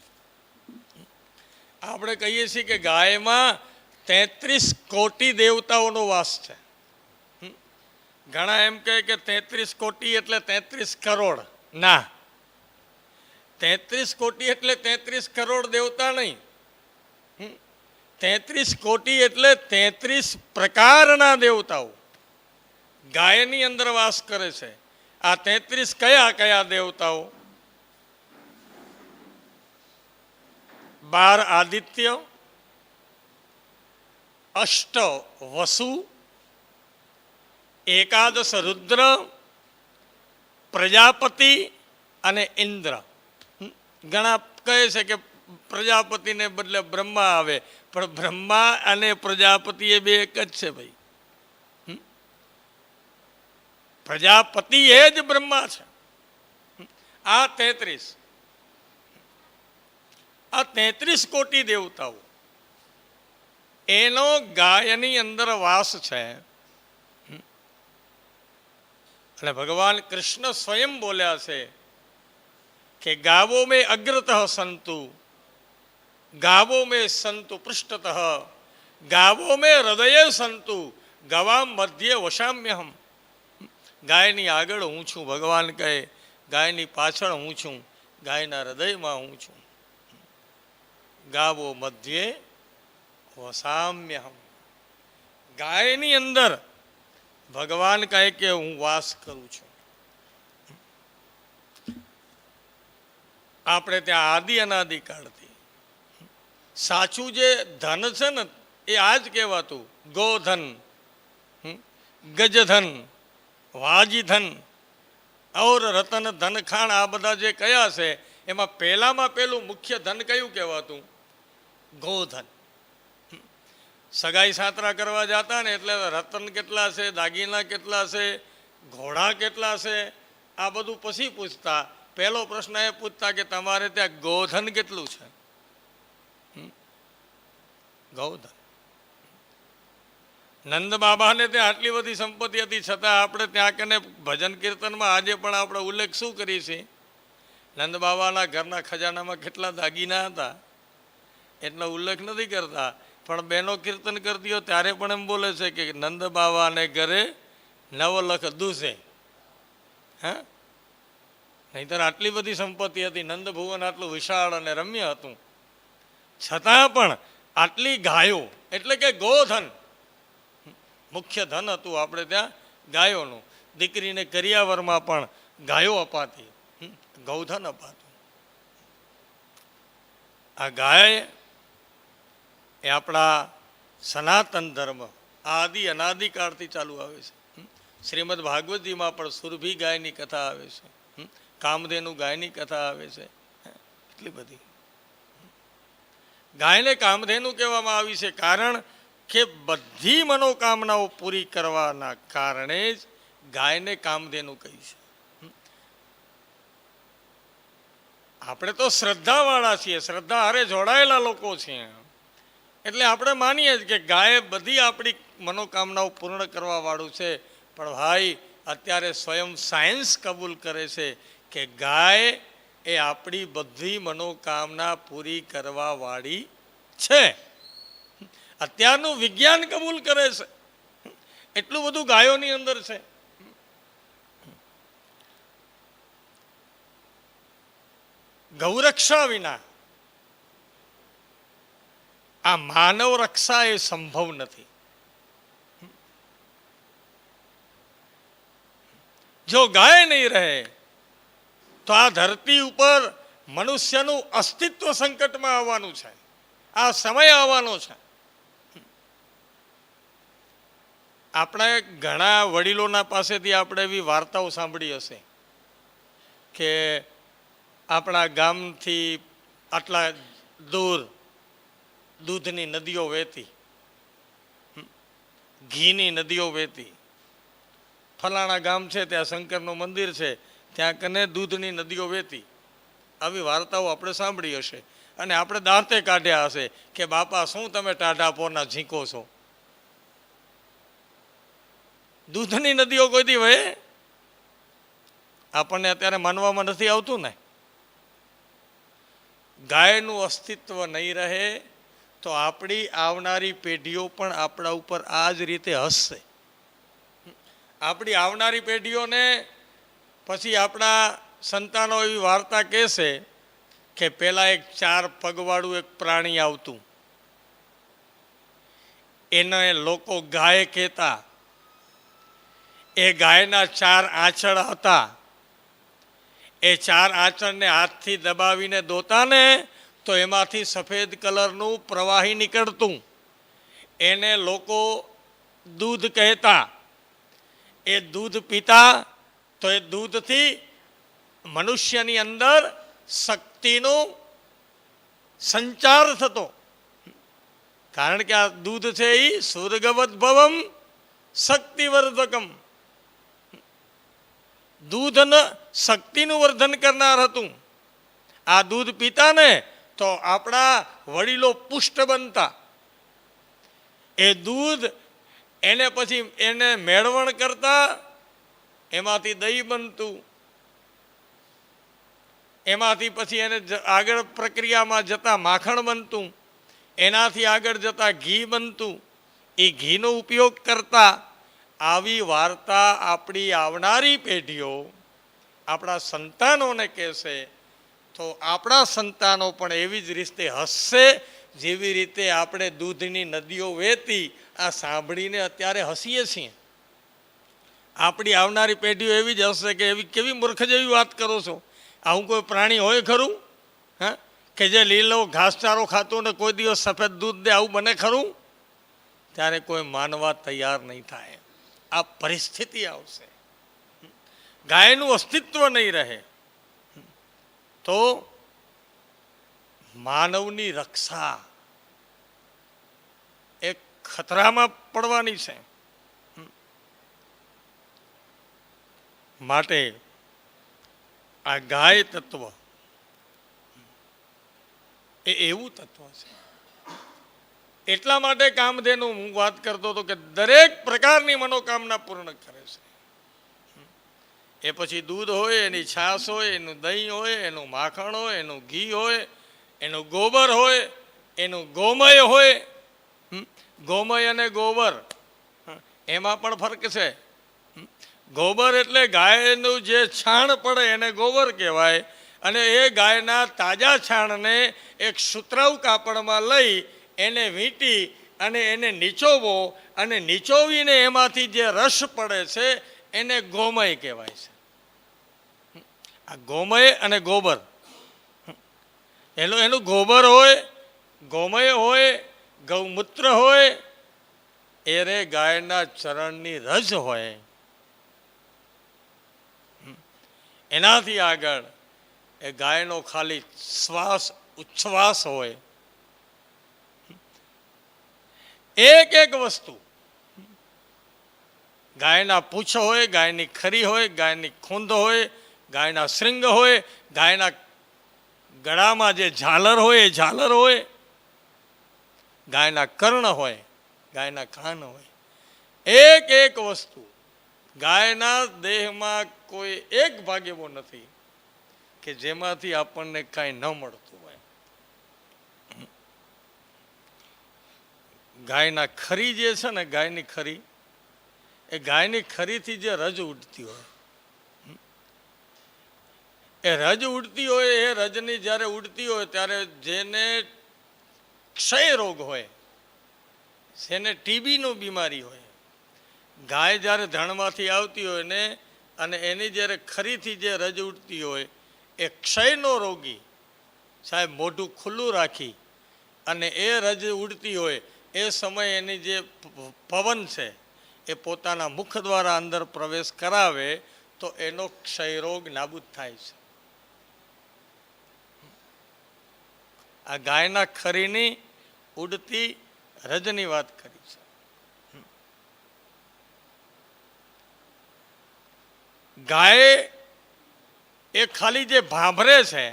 Speaker 1: આપણે કહીએ છીએ કે ગાયમાં 33 કોટી દેવતાઓનો વાસ છે. ઘણા એમ કહે કે 33 કોટી એટલે 33 કરોડ. ના, 33 કોટી એટલે 33 કરોડ દેવતા નહીં. 33 કોટી એટલે 33 પ્રકારના દેવતાઓ ગાયની અંદર વાસ કરે છે. આ 33 કયા કયા દેવતાઓ? 12 આદિત્ય, 8 વસુ, 11 રુદ્ર, પ્રજાપતિ અને ઇન્દ્ર. ઘણા કહે છે કે પ્રજાપતિને બદલે બ્રહ્મા આવે, પણ બ્રહ્મા અને પ્રજાપતિ એ બે એક જ છે ભાઈ. પ્રજાપતિ એ જ બ્રહ્મા છે. આ 33 કોટી દેવતાઓ એનો ગાયની અંદર વાસ છે. અને ભગવાન કૃષ્ણ સ્વયં બોલ્યા છે કે ગાવો મેં અગ્રતઃ સંતુ, ગાવો મેં સંતુ પૃષ્ઠતઃ, ગાવો મેં હૃદયે સંતુ, ગવામ મધ્યે વશામ્યહમ. ગાયની આગળ હું છું, ભગવાન કહે. ગાયની પાછળ હું છું, ગાયના હૃદયમાં હું છું. ગાવો મધ્યે વસામ્યહમ. ગાયની અંદર ભગવાન કહે કે હું વાસ કરું છું. આપણે ત્યાં આદિ અનાદિ કાળથી સાચું જે ધન છે ને એ આ જ કહેવાતું. ગોધન, ગજધન, વાજીધન ઓર રતન ધન ખાણ, આ બધા જે કયા છે એમાં પહેલામાં પહેલું મુખ્ય ધન કયું કહેવાતું? ગોધન. સગાઈ સાતરા કરવા જતા ને એટલે રતન કેટલા છે, દાગીના કેટલા છે, ઘોડા કેટલા છે, આ બધું પછી પૂછતા. પહેલો પ્રશ્ન એ પૂછતા કે તમારે ત્યાં ગોધન કેટલું છે? ગોધન. નંદ બાબાને ત્યાં આટલી બધી સંપત્તિ હતી છતાં આપણે ત્યાં કને ભજન કીર્તનમાં આજે પણ આપણે ઉલ્લેખ શું કરીએ છીએ? નંદ બાબાના ઘરના ખજાનામાં કેટલા દાગીના હતા? એટલો ઉલ્લેખ નથી કરતા, પણ બહેનો કીર્તન કરતી હોય ત્યારે પણ એમ બોલે છે કે નંદ બાવાને ઘરે નવલખ દૂસે. હા, નહીંતર આટલી બધી સંપત્તિ હતી, નંદ ભુવન આટલું વિશાળ અને રમ્ય હતું, છતાં પણ આટલી ગાયો, એટલે કે ગોધન મુખ્ય ધન હતું આપણે ત્યાં ગાયોનું. દીકરીને કરિયાવરમાં પણ ગાયો અપાતી, ગૌધન અપાતું. આ ગાય એ આપણા સનાતન ધર્મ આદિ અનાદિકાળથી ચાલુ આવે છે. શ્રીમદ ભાગવતજીમાં પણ સુરભી ગાયની કથા આવે છે, કામધેનુ ગાયની કથા આવે છે. એટલી બધી ગાયને કામધેનુ કહેવામાં આવી છે, કારણ કે બધી મનોકામનાઓ પૂરી કરવાના કારણે જ ગાયને કામધેનુ કહી છે. આપણે તો શ્રદ્ધાવાળા છીએ, શ્રદ્ધા હારે જોડાયેલા લોકો છીએ, એટલે આપણે માનીએ જ કે ગાય બધી આપણી મનોકામનાઓ પૂર્ણ કરવા વાળું છે. પણ ભાઈ અત્યારે સ્વયં સાયન્સ કબૂલ કરે છે કે ગાય એ આપણી બધી મનોકામના પૂરી કરવા વાળી છે. અત્યારનું વિજ્ઞાન કબૂલ કરે છે, એટલું બધું ગાયોની અંદર છે. ગૌરક્ષા વિના આ માનવ રક્ષા એ સંભવ નથી. જો ગાય નહીં રહે તો આ ધરતી ઉપર મનુષ્યનું અસ્તિત્વ સંકટમાં આવવાનું છે. આ સમય આવવાનો છે. આપણે ઘણા વડીલોના પાસેથી આપણે એવી વાર્તાઓ સાંભળી હશે કે આપણા ગામથી આટલા દૂર દૂધની નદીઓ વહેતી, ઘીની નદીઓ વહેતી. ફલાણા ગામ છે ત્યાં શંકરનું મંદિર છે, ત્યાં કને દૂધની નદીઓ વહેતી. આવી વાર્તાઓ આપણે સાંભળી હશે અને આપણે દાંતે કાઢ્યા હશે કે બાપા શું તમે ટાઢા પોરના ઝીંકો છો. દૂધની નદીઓ કોઈથી વહે? આપણને અત્યારે માનવામાં નથી આવતું ને. ગાયનું અસ્તિત્વ નહીં રહે તો આપણી આવનારી પેઢીઓ પણ આપણા ઉપર આ જ રીતે હસશે. આપણી આવનારી પેઢીઓને પછી આપણા સંતાનો એવી વાર્તા કહેશે કે પહેલાં એક 4 પગવાળું એક પ્રાણી આવતું, એને લોકો ગાય કહેતા. એ ગાયના 4 આંચળ હતા. એ 4 આંચળને હાથથી દબાવીને દોતા ને તો એમાંથી સફેદ કલરનું પ્રવાહી નીકળતું. એને લોકો દૂધ કહેતા. એ દૂધ પીતા તો એ દૂધથી મનુષ્યની અંદર શક્તિનો સંચાર થતો. કારણ કે આ દૂધ છે એ સુર્ગવત ભવમ શક્તિવર્ધકમ, દૂધ શક્તિનું વર્ધન કરનાર હતું. આ દૂધ પીતા ને તો આપણા વડીલો પુષ્ટ બનતા. એ દૂધ એને પછી એને મેળવણ કરતા, એમાંથી દહીં બનતું. એમાંથી પછી એને આગળ પ્રક્રિયામાં જતા માખણ બનતું. એનાથી આગળ જતા ઘી બનતું. એ ઘીનો ઉપયોગ કરતા. આવી વાર્તા આપણી આવનારી પેઢીઓ આપણા સંતાનોને કહેશે તો આપણા સંતાનો પણ એવી જ રીતે હસશે જેવી રીતે આપણે દૂધની નદીઓ વહેતી આ સાંભળીને અત્યારે હસીએ છીએ. આપણી આવનારી પેઢીઓ એવી જ હશે કે એવી કેવી મૂર્ખ જેવી વાત કરો છો. આવું કોઈ પ્રાણી હોય ખરું? હા, કે જે લીલો ઘાસચારો ખાતું ને કોઈ દિવસ સફેદ દૂધ દે, આવું બને ખરું? ત્યારે કોઈ માનવા તૈયાર નહીં થાય. આ પરિસ્થિતિ આવશે. ગાયનું અસ્તિત્વ નહીં રહે તો માનવની રક્ષા એક ખતરામાં પડવાની છે. માટે આ ગાય તત્વ એ એવું તત્વ છે. એટલા માટે કામધેનુ હું વાત કરતો હતો કે દરેક પ્રકારની મનોકામના પૂર્ણ કરે છે. એ પછી દૂધ હોય, એની છાશ હોય, એનું દહીં હોય, એનું માખણ હોય, એનું ઘી હોય, એનું ગોબર હોય, એનું ગોમય હોય, ગોમય અને ગોબર એમાં પણ ફરક છે. ગોબર એટલે ગાયનું જે છાણ પડે એને ગોબર કહેવાય, અને એ ગાયના તાજા છાણને એક સુતરાઉ કાપડમાં લઈ એને વીંટી અને એને નીચોવો, અને નીચોવીને એમાંથી જે રસ પડે છે એને ગોમય કહેવાય છે. આ ગોમય અને ગોબર, એનું ગોબર હોય, ગોમય હોય, ગૌમૂત્ર હોય, એ રે ગાયના ચરણની રજ હોય. એનાથી આગળ એ ગાયનો ખાલી શ્વાસ ઉચ્છ્વાસ હોય. એક એક વસ્તુ, ગાયના પૂંછ હોય, ગાયની ખરી હોય, ગાયની ખૂંદ હોય, ગાયના શૃંગ હોય, ગાયના ગળામાં જે ઝાલર હોય એ ઝાલર હોય, ગાયના કર્ણ હોય, ગાયના કાન હોય. એક એક વસ્તુ, ગાયના દેહમાં કોઈ એક ભાગ એવો નથી કે જેમાંથી આપણને કાંઈ ન મળતું હોય. ગાયના ખરી જે છે ને, ગાયની ખરી, એ ગાયની ખરીથી જે રજ ઉડતી હોય, એ રજ ઉડતી હોય, એ રજની જ્યારે ઉડતી હોય ત્યારે જેને ક્ષય રોગ હોય, જેને ટીબીનો બીમારી હોય, ગાય જ્યારે ધણમાંથી આવતી હોય ને, અને એની જ્યારે ખરીથી જે રજ ઉડતી હોય, એ ક્ષયનો રોગી સાહેબ મોઢું ખુલ્લું રાખી અને એ રજ ઉડતી હોય, એ સમયે એની જે પવન છે એ પોતાના મુખ દ્વારા અંદર પ્રવેશ કરાવે તો એનો ક્ષયરોગ નાબૂદ થાય છે. આ ગાયના ખરીની ઉડતી રજની વાત કરી છે. ગાય એ ખાલી જે ભાંભરે છે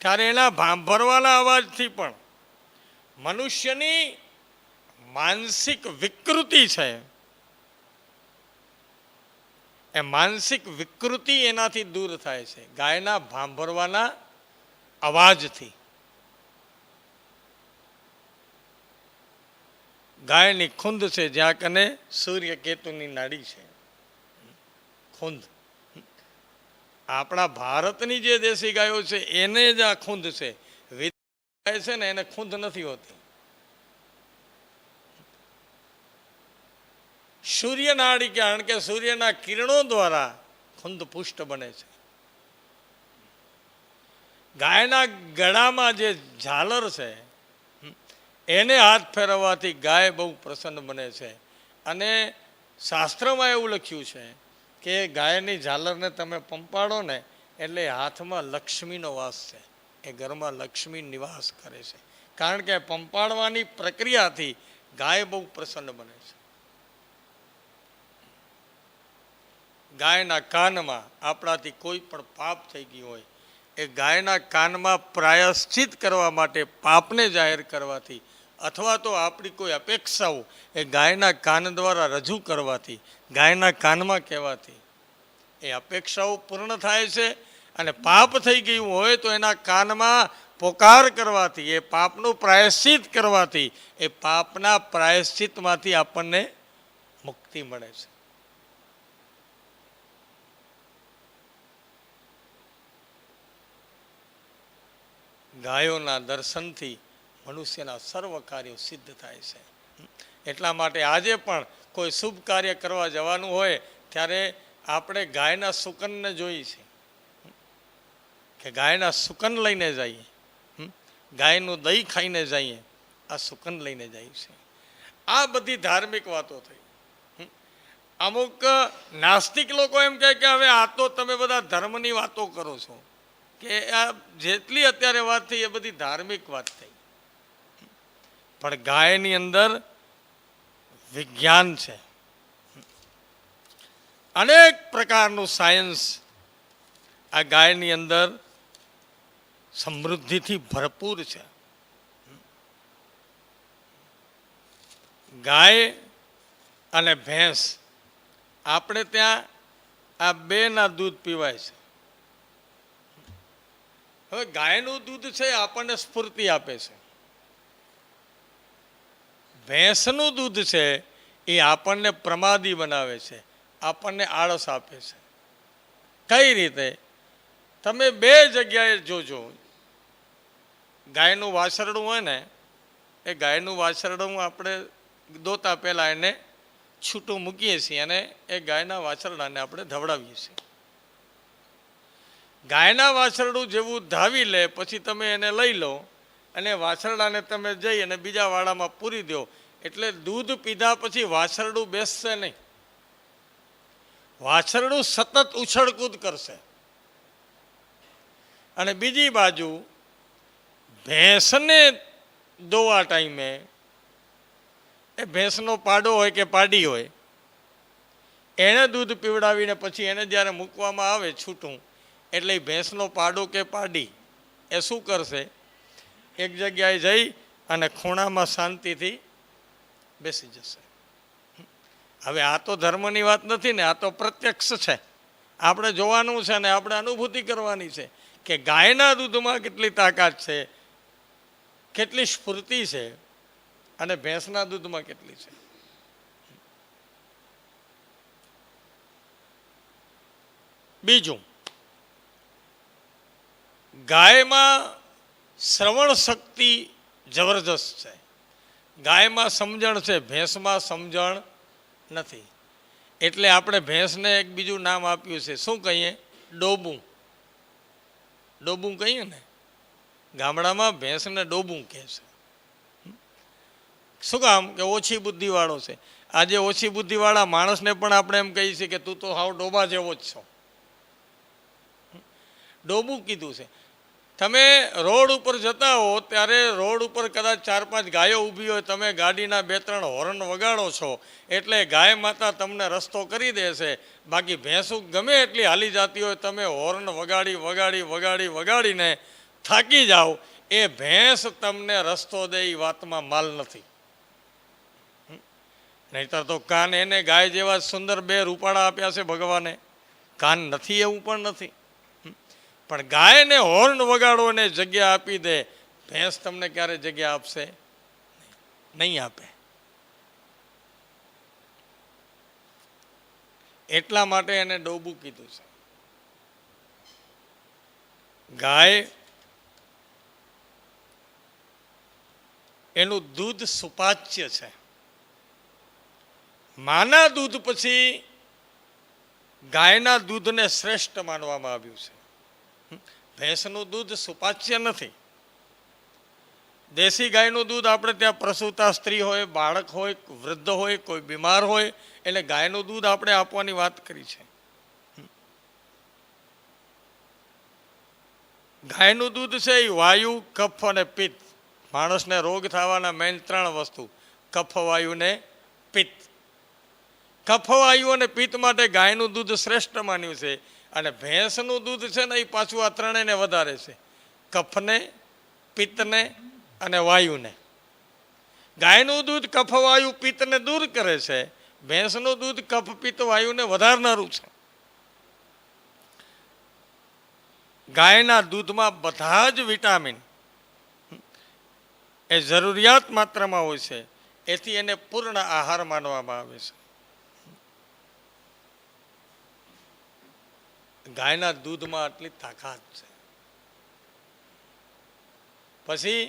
Speaker 1: ત્યારે એના ભાંભરવાના અવાજથી પણ મનુષ્યની માનસિક વિકૃતિ છે, એ માનસિક વિકૃતિ એનાથી દૂર થાય છે, ગાયના ભાંભરવાના અવાજથી. ગાયની ખૂંદ છે, જ્યાં કને સૂર્ય કેતુની નાડી છે, ખૂંદ. આપણા ભારતની જે દેશી ગાયો છે એને જ આ ખૂંદ છે. ગાય છે ને એને ખૂંદ નથી હોતી. સૂર્યનાડી, કારણ કે સૂર્યના કિરણો દ્વારા ખૂંદ પુષ્ટ બને છે. ગાયના ગળામાં જે ઝાલર છે એને હાથ ફેરવવાથી ગાય બહુ પ્રસન્ન બને છે. અને શાસ્ત્રમાં એવું લખ્યું છે કે ગાયની ઝાલરને તમે પંપાડો ને એટલે હાથમાં લક્ષ્મીનો વાસ છે, એ ઘરમાં લક્ષ્મી નિવાસ કરે છે. કારણ કે પંપાડવાની પ્રક્રિયાથી ગાય બહુ પ્રસન્ન બને છે. ગાયના કાનમાં આપણાથી કોઈ પણ પાપ થઈ ગયું હોય, એ ગાયના કાનમાં પ્રાયશ્ચિત કરવા માટે, પાપને જાહેર કરવાથી, અથવા તો આપણી કોઈ અપેક્ષાઓ એ ગાયના કાન દ્વારા રજૂ કરવાથી, ગાયના કાનમાં કહેવાથી એ અપેક્ષાઓ પૂર્ણ થાય છે. અને પાપ થઈ ગયું હોય તો એના કાનમાં પોકાર કરવાથી, એ પાપનું પ્રાયશ્ચિત કરવાથી, એ પાપના પ્રાયશ્ચિતમાંથી આપણને મુક્તિ મળે છે. ગાયોના દર્શનથી મનુષ્યના સર્વ કાર્યો સિદ્ધ થાય છે. એટલા માટે આજે પણ કોઈ શુભ કાર્ય કરવા જવાનું હોય ત્યારે આપણે ગાયના સુકનને જોઈએ છે કે ગાયના સુકન લઈને જઈએ, ગાયનું દહીં ખાઈને જઈએ, આ સુકન લઈને જઈએ છે. આ બધી ધાર્મિક વાતો થઈ. અમુક નાસ્તિક લોકો એમ કહે કે હવે આ તો તમે બધા ધર્મની વાતો કરો છો, કે આ જેટલી અત્યારે વાત થઈ એ બધી ધાર્મિક વાત થઈ. પણ ગાયની અંદર વિજ્ઞાન છે, અનેક પ્રકારનું સાયન્સ આ ગાયની અંદર સમૃદ્ધિથી ભરપૂર છે. ગાય અને ભેંસ, આપણે ત્યાં આ બેના દૂધ પીવાય છે. હવે ગાયનું દૂધ છે એ આપણને સ્ફૂર્તિ આપે છે, ભેંસનું દૂધ છે એ આપણને પ્રમાદી બનાવે છે, આપણને આળસ આપે છે. કઈ રીતે? તમે બે જગ્યાએ જોજો. ગાયનું વાછરડું હોય ને, એ ગાયનું વાછરડું આપણે દોતા પહેલાં એને છૂટું મૂકીએ છીએ અને એ ગાયના વાછરડાને આપણે ધવડાવીએ છીએ. ગાયના વાછરડું જેવું ધાવી લે પછી તમે એને લઈ લો અને વાછરડાને તમે જઈ અને બીજા વાડામાં પૂરી દો, એટલે દૂધ પીધા પછી વાછરડું બેસશે નહીં, વાછરડું સતત ઉછળકૂદ કરશે. અને બીજી બાજુ ભેંસને દોવા ટાઈમે એ ભેંસનો પાડો હોય કે પાડી હોય, એને દૂધ પીવડાવીને પછી એને જ્યારે મૂકવામાં આવે છૂટું, એટલે એ ભેંસનો પાડો કે પાડી એ શું કરશે? એક જગ્યાએ જઈ અને ખૂણામાં શાંતિથી બેસી જશે. હવે આ તો ધર્મની વાત નથી ને, આ તો પ્રત્યક્ષ છે. આપણે જોવાનું છે ને આપણે અનુભૂતિ કરવાની છે કે ગાયના દૂધમાં કેટલી તાકાત છે, કેટલી સ્ફૂર્તિ છે અને ભેંસના દૂધમાં કેટલી છે. બીજું, ગાયમાં શ્રવણ શક્તિ જબરજસ્ત છે. ગાયમાં સમજણ છે, ભેંસમાં સમજણ નથી. એટલે આપણે ભેંસને એક બીજું નામ આપ્યું છે. શું કહીએ? ડોબું. ડોબું કહીએ ને, ગામડામાં ભેંસને ડોબું કહે છે. શું કામ? કે ઓછી બુદ્ધિવાળો છે. આજે ઓછી બુદ્ધિવાળા માણસને પણ આપણે એમ કહીએ છીએ કે તું તો હાવ ડોબા જેવો જ છો. ડોબું કીધું છે. તમે રોડ ઉપર જતા હો ત્યારે રોડ ઉપર કદાચ 4-5 ગાયો ઊભી હોય, તમે ગાડીના 2-3 હોર્ન વગાડો છો એટલે ગાય માતા તમને રસ્તો કરી દેશે. બાકી ભેંસું ગમે એટલી હાલી જતી હોય, તમે હોર્ન વગાડીને થાકી જાઓ, એ ભેંસ તમને રસ્તો દે એ વાતમાં માલ નથી. નહીતર તો કાન એને ગાય જેવા સુંદર 2 રૂપાળા આપ્યા છે ભગવાને, કાન નથી એવું પણ નથી. પણ ગાયને હોર્ન વગાડો ને જગ્યા આપી દે, ભેંસ તમને ક્યારે જગ્યા આપશે? નહીં આપે. એટલા માટે એને ડોબું કીધું છે. ગાય એનું દૂધ સુપાચ્ય છે. માના દૂધ પછી ગાયના દૂધને શ્રેષ્ઠ માનવામાં આવ્યું છે. ભેંસનું દૂધ સુપાચ્ય નથી. દેશી ગાયનું દૂધ આપણે ત્યાં પ્રસૂતા સ્ત્રી હોય, બાળક હોય, વૃદ્ધ હોય, કોઈ બીમાર હોય, એટલે ગાયનું દૂધ આપણે આપવાની વાત કરી છે. ગાયનું દૂધ છે એ વાયુ, કફ અને પિત્ત, માણસને રોગ થવાના મેઇન 3 વસ્તુ: કફ, વાયુ ને પિત્ત. કફ, વાયુ અને પિત્ત માટે ગાયનું દૂધ શ્રેષ્ઠ માન્યું છે. અને ભેંસનું દૂધ છે ને એ પાછું આ 3ને વધારે છે: કફને, પિત્તને અને વાયુને. ગાયનું દૂધ કફ, વાયુ, પિત્તને દૂર કરે છે. ભેંસનું દૂધ કફ, પિત્ત, વાયુને વધારનારું છે. ગાયના દૂધમાં બધા જ વિટામિન એ જરૂરિયાત માત્રામાં હોય છે, એથી એને પૂર્ણ આહાર માનવામાં આવે છે. ગાયના દૂધમાં આટલી તાકાત છે. પછી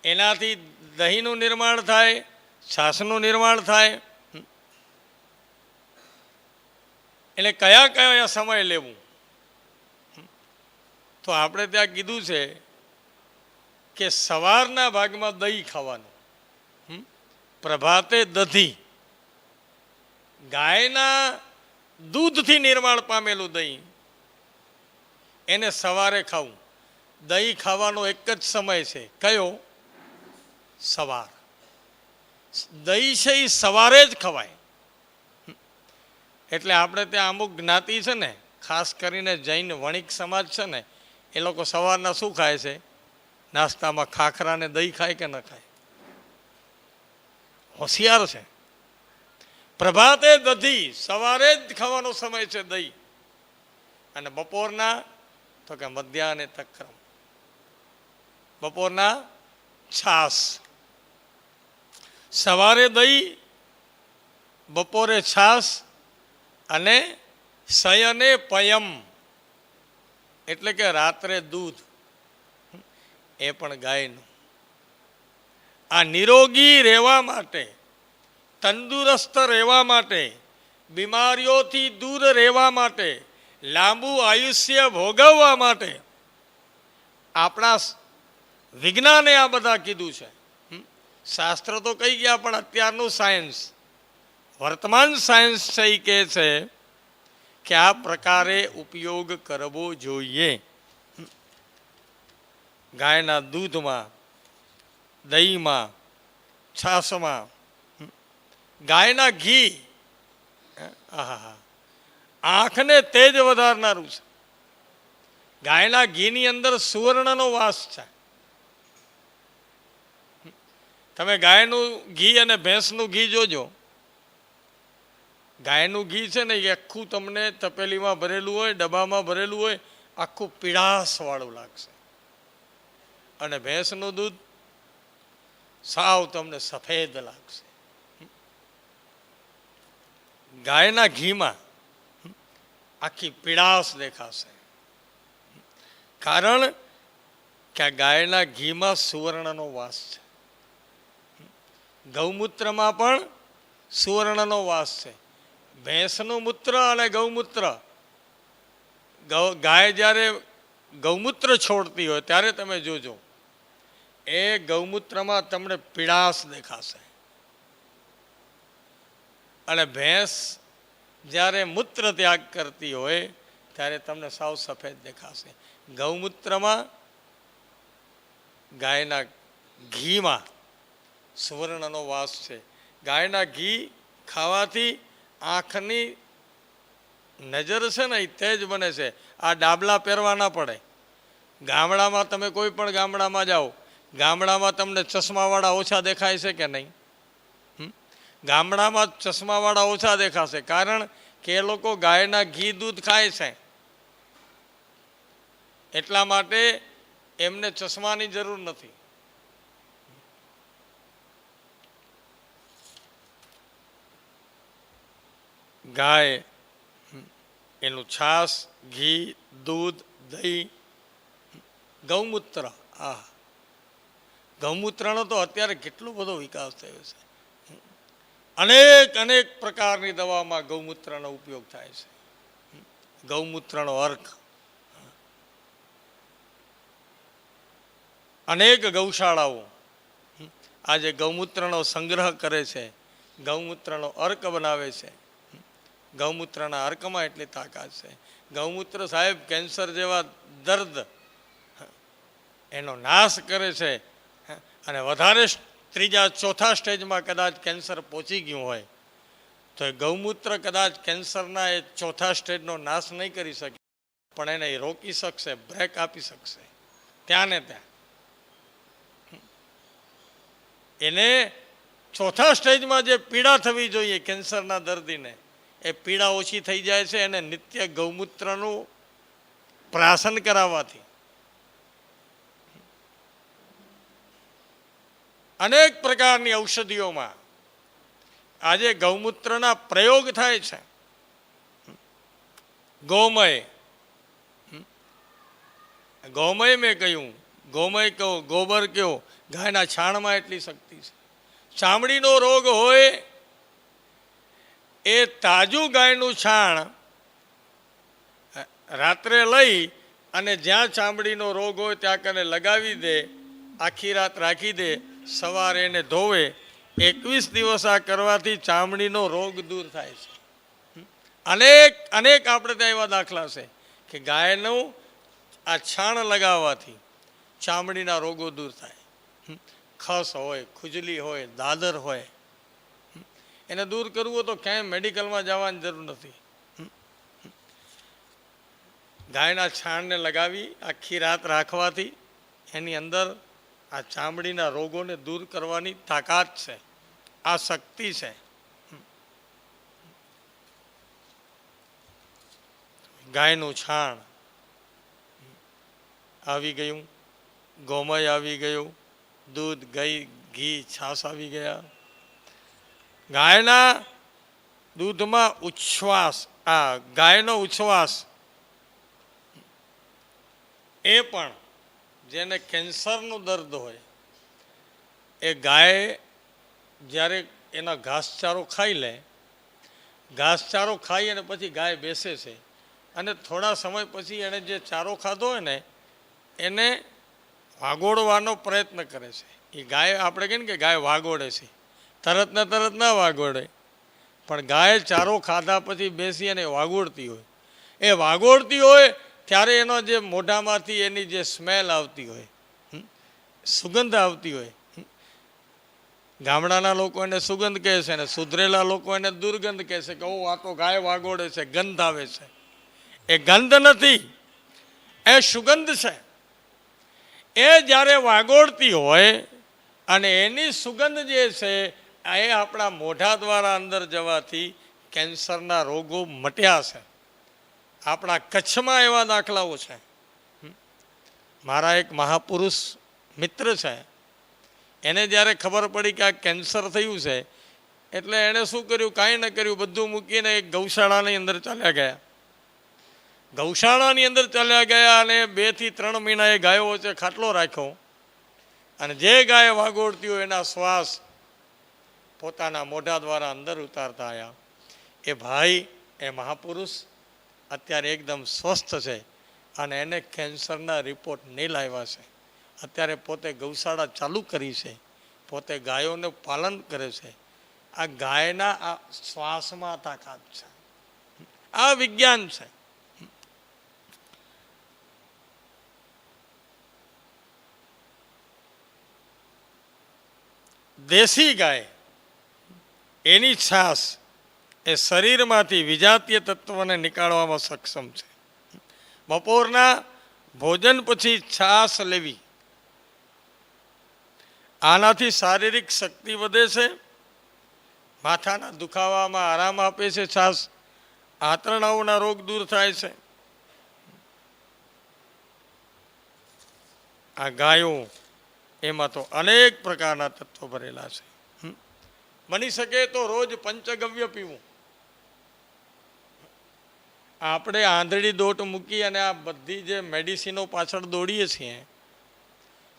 Speaker 1: એનાથી દહીંનું નિર્માણ થાય, છાશનું નિર્માણ થાય. એટલે કયા કયા સમય લેવું? તો આપણે ત્યાં કીધું છે કે સવારના ભાગમાં દહીં ખાવાનું, પ્રભાતે દધી. ગાયના દૂધથી નિર્માણ પામેલું દહીં એને સવારે ખાવું. દહીં ખાવાનો એક જ સમય છે. કયો? સવાર. દહીં છે એ સવારે જ ખવાય. એટલે આપણે ત્યાં અમુક જ્ઞાતિ છે ને, ખાસ કરીને જૈન વણિક સમાજ છે ને, એ લોકો સવારના શું ખાય છે? નાસ્તામાં ખાખરા ને દહીં ખાય કે ન ખાય? હોશિયાર છે. પ્રભાતે દધી, સવારે જ ખાવાનો સમય છે દહીં. અને બપોરના તો કે મધ્યાહને તક્રમ. બપોરના છાસ, સવારે દહીં, બપોરે છાસ અને શયને પયમ એટલે કે રાત્રે દૂધ, એ પણ ગાયનું. આ નિરોગી રહેવા માટે, તંદુરસ્ત રહેવા માટે, બીમારીઓથી દૂર રહેવા માટે, લાંબુ આયુષ્ય ભોગવવા માટે આપણા વિજ્ઞાને આ બધા કીધું છે. શાસ્ત્ર તો કહી ગયા, પણ અત્યારનું સાયન્સ, વર્તમાન સાયન્સ છે એ કહે છે કે આ પ્રકારે ઉપયોગ કરવો જોઈએ. ગાયના દૂધમાં, દહીંમાં, છાશમાં, ગાયના ઘી, આહા, આંખને તેજ વધારનારું છે. ગાયના ઘીની અંદર સુવર્ણનો વાસ છે. તમે ગાયનું ઘી અને ભેંસનું ઘી જોજો. ગાયનું ઘી છે ને એ આખું તમને તપેલીમાં ભરેલું હોય, ડબ્બામાં ભરેલું હોય, આખું પીળાશવાળું લાગશે. અને ભેંસનું દૂધ સાવ તમને સફેદ લાગશે. ગાયના ઘીમાં આખી પીળાશ દેખાશે, કારણ કે આ ગાયના ઘીમાં સુવર્ણનો વાસ છે. ગૌમૂત્રમાં પણ સુવર્ણનો વાસ છે. ભેંસનું મૂત્ર અને ગૌમૂત્ર, ગાય જ્યારે ગૌમૂત્ર છોડતી હોય ત્યારે તમે જોજો, એ ગૌમૂત્રમાં તમને પીળાશ દેખાશે. અને ભેંસ જ્યારે મૂત્ર ત્યાગ કરતી હોય ત્યારે તમને સાવ સફેદ દેખાશે. ગૌમૂત્રમાં, ગાયના ઘીમાં સુવર્ણનો વાસ છે. ગાયના ઘી ખાવાથી આંખની નજર છે ને એ તેજ બને છે. આ ડાબલા પહેરવા ના પડે. ગામડામાં તમે કોઈ પણ ગામડામાં જાઓ, ગામડામાં તમને ચશ્માવાળા ઓછા દેખાય છે કે નહીં? ગામડામાં ચશ્માવાળા ઓછા દેખાશે, કારણ કે એ લોકો ગાયના ઘી દૂધ ખાય છે. એટલા માટે એમને ચશ્માની જરૂર નથી. ગાય, એનું છાશ, ઘી, દૂધ, દહીં, ગૌમૂત્ર, આ ગૌમૂત્રનો તો અત્યારે કેટલો બધો વિકાસ થયો છે. અનેક અનેક પ્રકારની દવામાં ગૌમૂત્રનો ઉપયોગ થાય છે. ગૌમૂત્રનો અર્ક, અનેક ગૌશાળાઓ આજે ગૌમૂત્રનો સંગ્રહ કરે છે, ગૌમૂત્રનો અર્ક બનાવે છે. ગૌમૂત્રના અર્કમાં એટલી તાકાત છે. ગૌમૂત્ર સાહેબ કેન્સર જેવા દર્દ એનો નાશ કરે છે. અને વધારે ત્રીજા ચોથા સ્ટેજમાં કદાચ કેન્સર પહોંચી ગયું હોય તો એ ગૌમૂત્ર કદાચ કેન્સરના એ ચોથા સ્ટેજનો નાશ નહીં કરી શકે, પણ એને રોકી શકશે, બ્રેક આપી શકશે ત્યાં ને ત્યાં. એને ચોથા સ્ટેજમાં જે પીડા થવી જોઈએ કેન્સરના દર્દીને, એ પીડા ઓછી થઈ જાય છે. એને નિત્ય ગૌમૂત્રનું પ્રાશન કરાવવાથી. અનેક પ્રકારની ઔષધિઓમાં આજે ગૌમૂત્રના પ્રયોગ થાય છે. ગૌમય, ગૌમય મેં કહ્યું, ગૌમય કહો, ગોબર કહો, ગાયના છાણમાં એટલી શક્તિ છે. ચામડીનો રોગ હોય એ તાજું ગાયનું છાણ રાત્રે લઈ અને જ્યાં ચામડીનો રોગ હોય ત્યાં કને લગાવી દે, આખી રાત રાખી દે, સવારે એને ધોવે. 21 દિવસ આ કરવાથી ચામડીનો રોગ દૂર થાય છે. અનેક અનેક આપણે ત્યાં એવા દાખલા છે કે ગાયનું આ છાણ લગાવવાથી ચામડીના રોગો દૂર થાય. ખસ હોય, ખુજલી હોય, દાદર હોય, એને દૂર કરવું હોય તો ક્યાંય મેડિકલમાં જવાની જરૂર નથી. ગાયના છાણને લગાવી આખી રાત રાખવાથી એની અંદર આ ચામડીના રોગોને દૂર કરવાની તાકાત છે, આ શક્તિ છે. ગાયનું છાણ આવી ગયું, ગોમય આવી ગયું, દૂધ, ઘી, છાશ આવી ગયા. ગાયના દૂધમાં ઉચ્છ્વાસ, ગાયનો ઉચ્છ્વાસ એ પણ જેને કેન્સરનું દર્દ હોય એ ગાય જ્યારે એના ઘાસચારો ખાઈ લે, ઘાસચારો ખાઈ અને પછી ગાય બેસે છે અને થોડા સમય પછી એણે જે ચારો ખાધો હોય ને એને વાગોળવાનો પ્રયત્ન કરે છે. એ ગાય આપણે કહીએ ને કે ગાય વાગોળે છે, તરત ના વાગોળે, પણ ગાય ચારો ખાધા પછી બેસી અને વાગોળતી હોય. એ વાગોળતી હોય ત્યારે એનો જે મોઢામાંથી એની જે સ્મેલ આવતી હોય, સુગંધ આવતી હોય, ગામડાના લોકો એને સુગંધ કહે છે ને સુધરેલા લોકો એને દુર્ગંધ કહે છે કે ઓ આ તો ગાય વાગોળે છે, ગંધ આવે છે. એ ગંધ નથી, એ સુગંધ છે. એ જ્યારે વાગોળતી હોય અને એની સુગંધ જે છે એ આપણા મોઢા દ્વારા અંદર જવાથી કેન્સરના રોગો મટ્યા છે. આપણા કચ્છમાં એવા દાખલાઓ છે. મારા એક મહાપુરુષ મિત્ર છે, એને જ્યારે ખબર પડી કે આ કેન્સર થયું છે એટલે એણે શું કર્યું, કાંઈ ન કર્યું, બધું મૂકીને એક ગૌશાળાની અંદર ચાલ્યા ગયા. ગૌશાળાની અંદર ચાલ્યા ગયા અને 2 થી 3 મહિના એ ગાયો વચ્ચે ખાટલો રાખ્યો અને જે ગાય વાગોળતી હોય એના શ્વાસ પોતાના મોઢા દ્વારા અંદર ઉતારતા આવ્યા. એ ભાઈ, એ મહાપુરુષ અત્યારે એકદમ સ્વસ્થ છે અને એને કેન્સરના રિપોર્ટ નહીં લાવ્યા છે. અત્યારે પોતે ગૌશાળા ચાલુ કરી છે, પોતે ગાયોનું પાલન કરે છે. આ ગાયના આ શ્વાસમાં તાકાત છે, આ વિજ્ઞાન છે. દેશી ગાય, એની છાશ એ શરીરમાંથી વિજાતીય તત્વોને નીકાળવામાં સક્ષમ છે. બપોરના ભોજન પછી છાશ લેવી, આનાથી શારીરિક શક્તિ વધે છે, માથાના દુખાવામાં આરામ આપે છે છાશ, આંતરડાઓના રોગ દૂર થાય છે. આ ગાયો એમાં તો અનેક પ્રકારના તત્વો ભરેલા છે. બની શકે તો રોજ પંચગવ્ય પીવું. આપણે આંધળી દોટ મૂકી અને આ બધી જે મેડિસિનો પાછળ દોડીએ છીએ,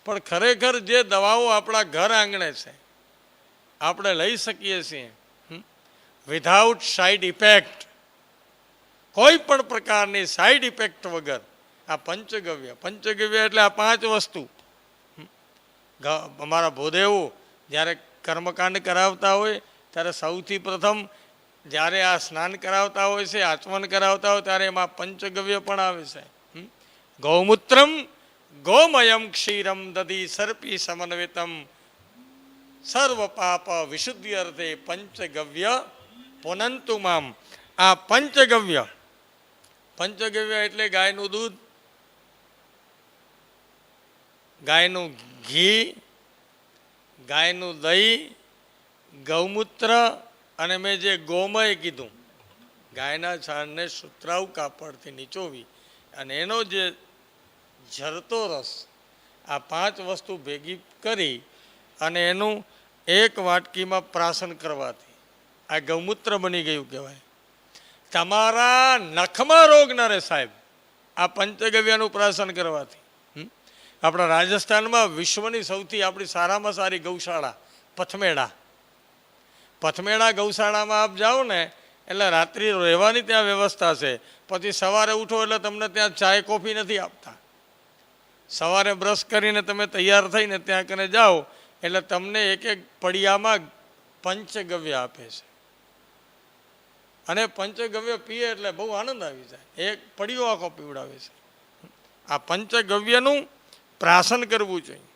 Speaker 1: પણ ખરેખર જે દવાઓ આપણા ઘર આંગણે છે આપણે લઈ શકીએ છીએ વિધાઉટ સાઈડ ઇફેક્ટ, કોઈ પણ પ્રકારની સાઈડ ઇફેક્ટ વગર. આ પંચગવ્ય એટલે આ 5 વસ્તુ. અમારા ભૂદેવો જ્યારે કર્મકાંડ કરાવતા હોય ત્યારે સૌથી પ્રથમ જ્યારે આ સ્નાન કરાવતા હોય છે, આચમન કરાવતા હોય ત્યારે એમાં પંચગવ્ય પણ આવે છે. ગૌમૂત્રમ ગોમયમ ક્ષીરમ દધી સર્પી સમન્વિતમ સર્વ પાપ વિશુદ્ધિ અર્થે પંચગવ્ય પુનંતુ મામ. આ પંચગવ્ય એટલે ગાયનું દૂધ, ગાયનું ઘી, ગાયનું દહીં, ગૌમૂત્ર અને મેં જે ગોમય કીધું, ગાયના છાણને સુતરાઉ કાપડથી નીચોવી અને એનો જે ઝરતો રસ, આ 5 વસ્તુ ભેગી કરી અને એનું 1 વાટકીમાં પ્રાશન કરવાથી આ ગૌમૂત્ર બની ગયું કહેવાય. તમારા નખમાં રોગ ન રહે સાહેબ, આ પંચગવ્યનું પ્રાશન કરવાથી. આપણા રાજસ્થાનમાં વિશ્વની સૌથી આપણી સારામાં સારી ગૌશાળા પથમેડા ગૌશાળામાં આપ જાઓ ને એટલે રાત્રિ રહેવાની ત્યાં વ્યવસ્થા છે. પછી સવારે ઉઠો એટલે તમને ત્યાં ચાય કોફી નથી આપતા. સવારે બ્રશ કરીને તમે તૈયાર થઈને ત્યાં કને જાઓ એટલે તમને 1 પડિયામાં પંચગવ્ય આપે છે અને પંચગવ્ય પીએ એટલે બહુ આનંદ આવી જાય. 1 પડિયો આખો પીવડાવે છે. આ પંચગવ્યનું પ્રાશન કરવું જોઈએ.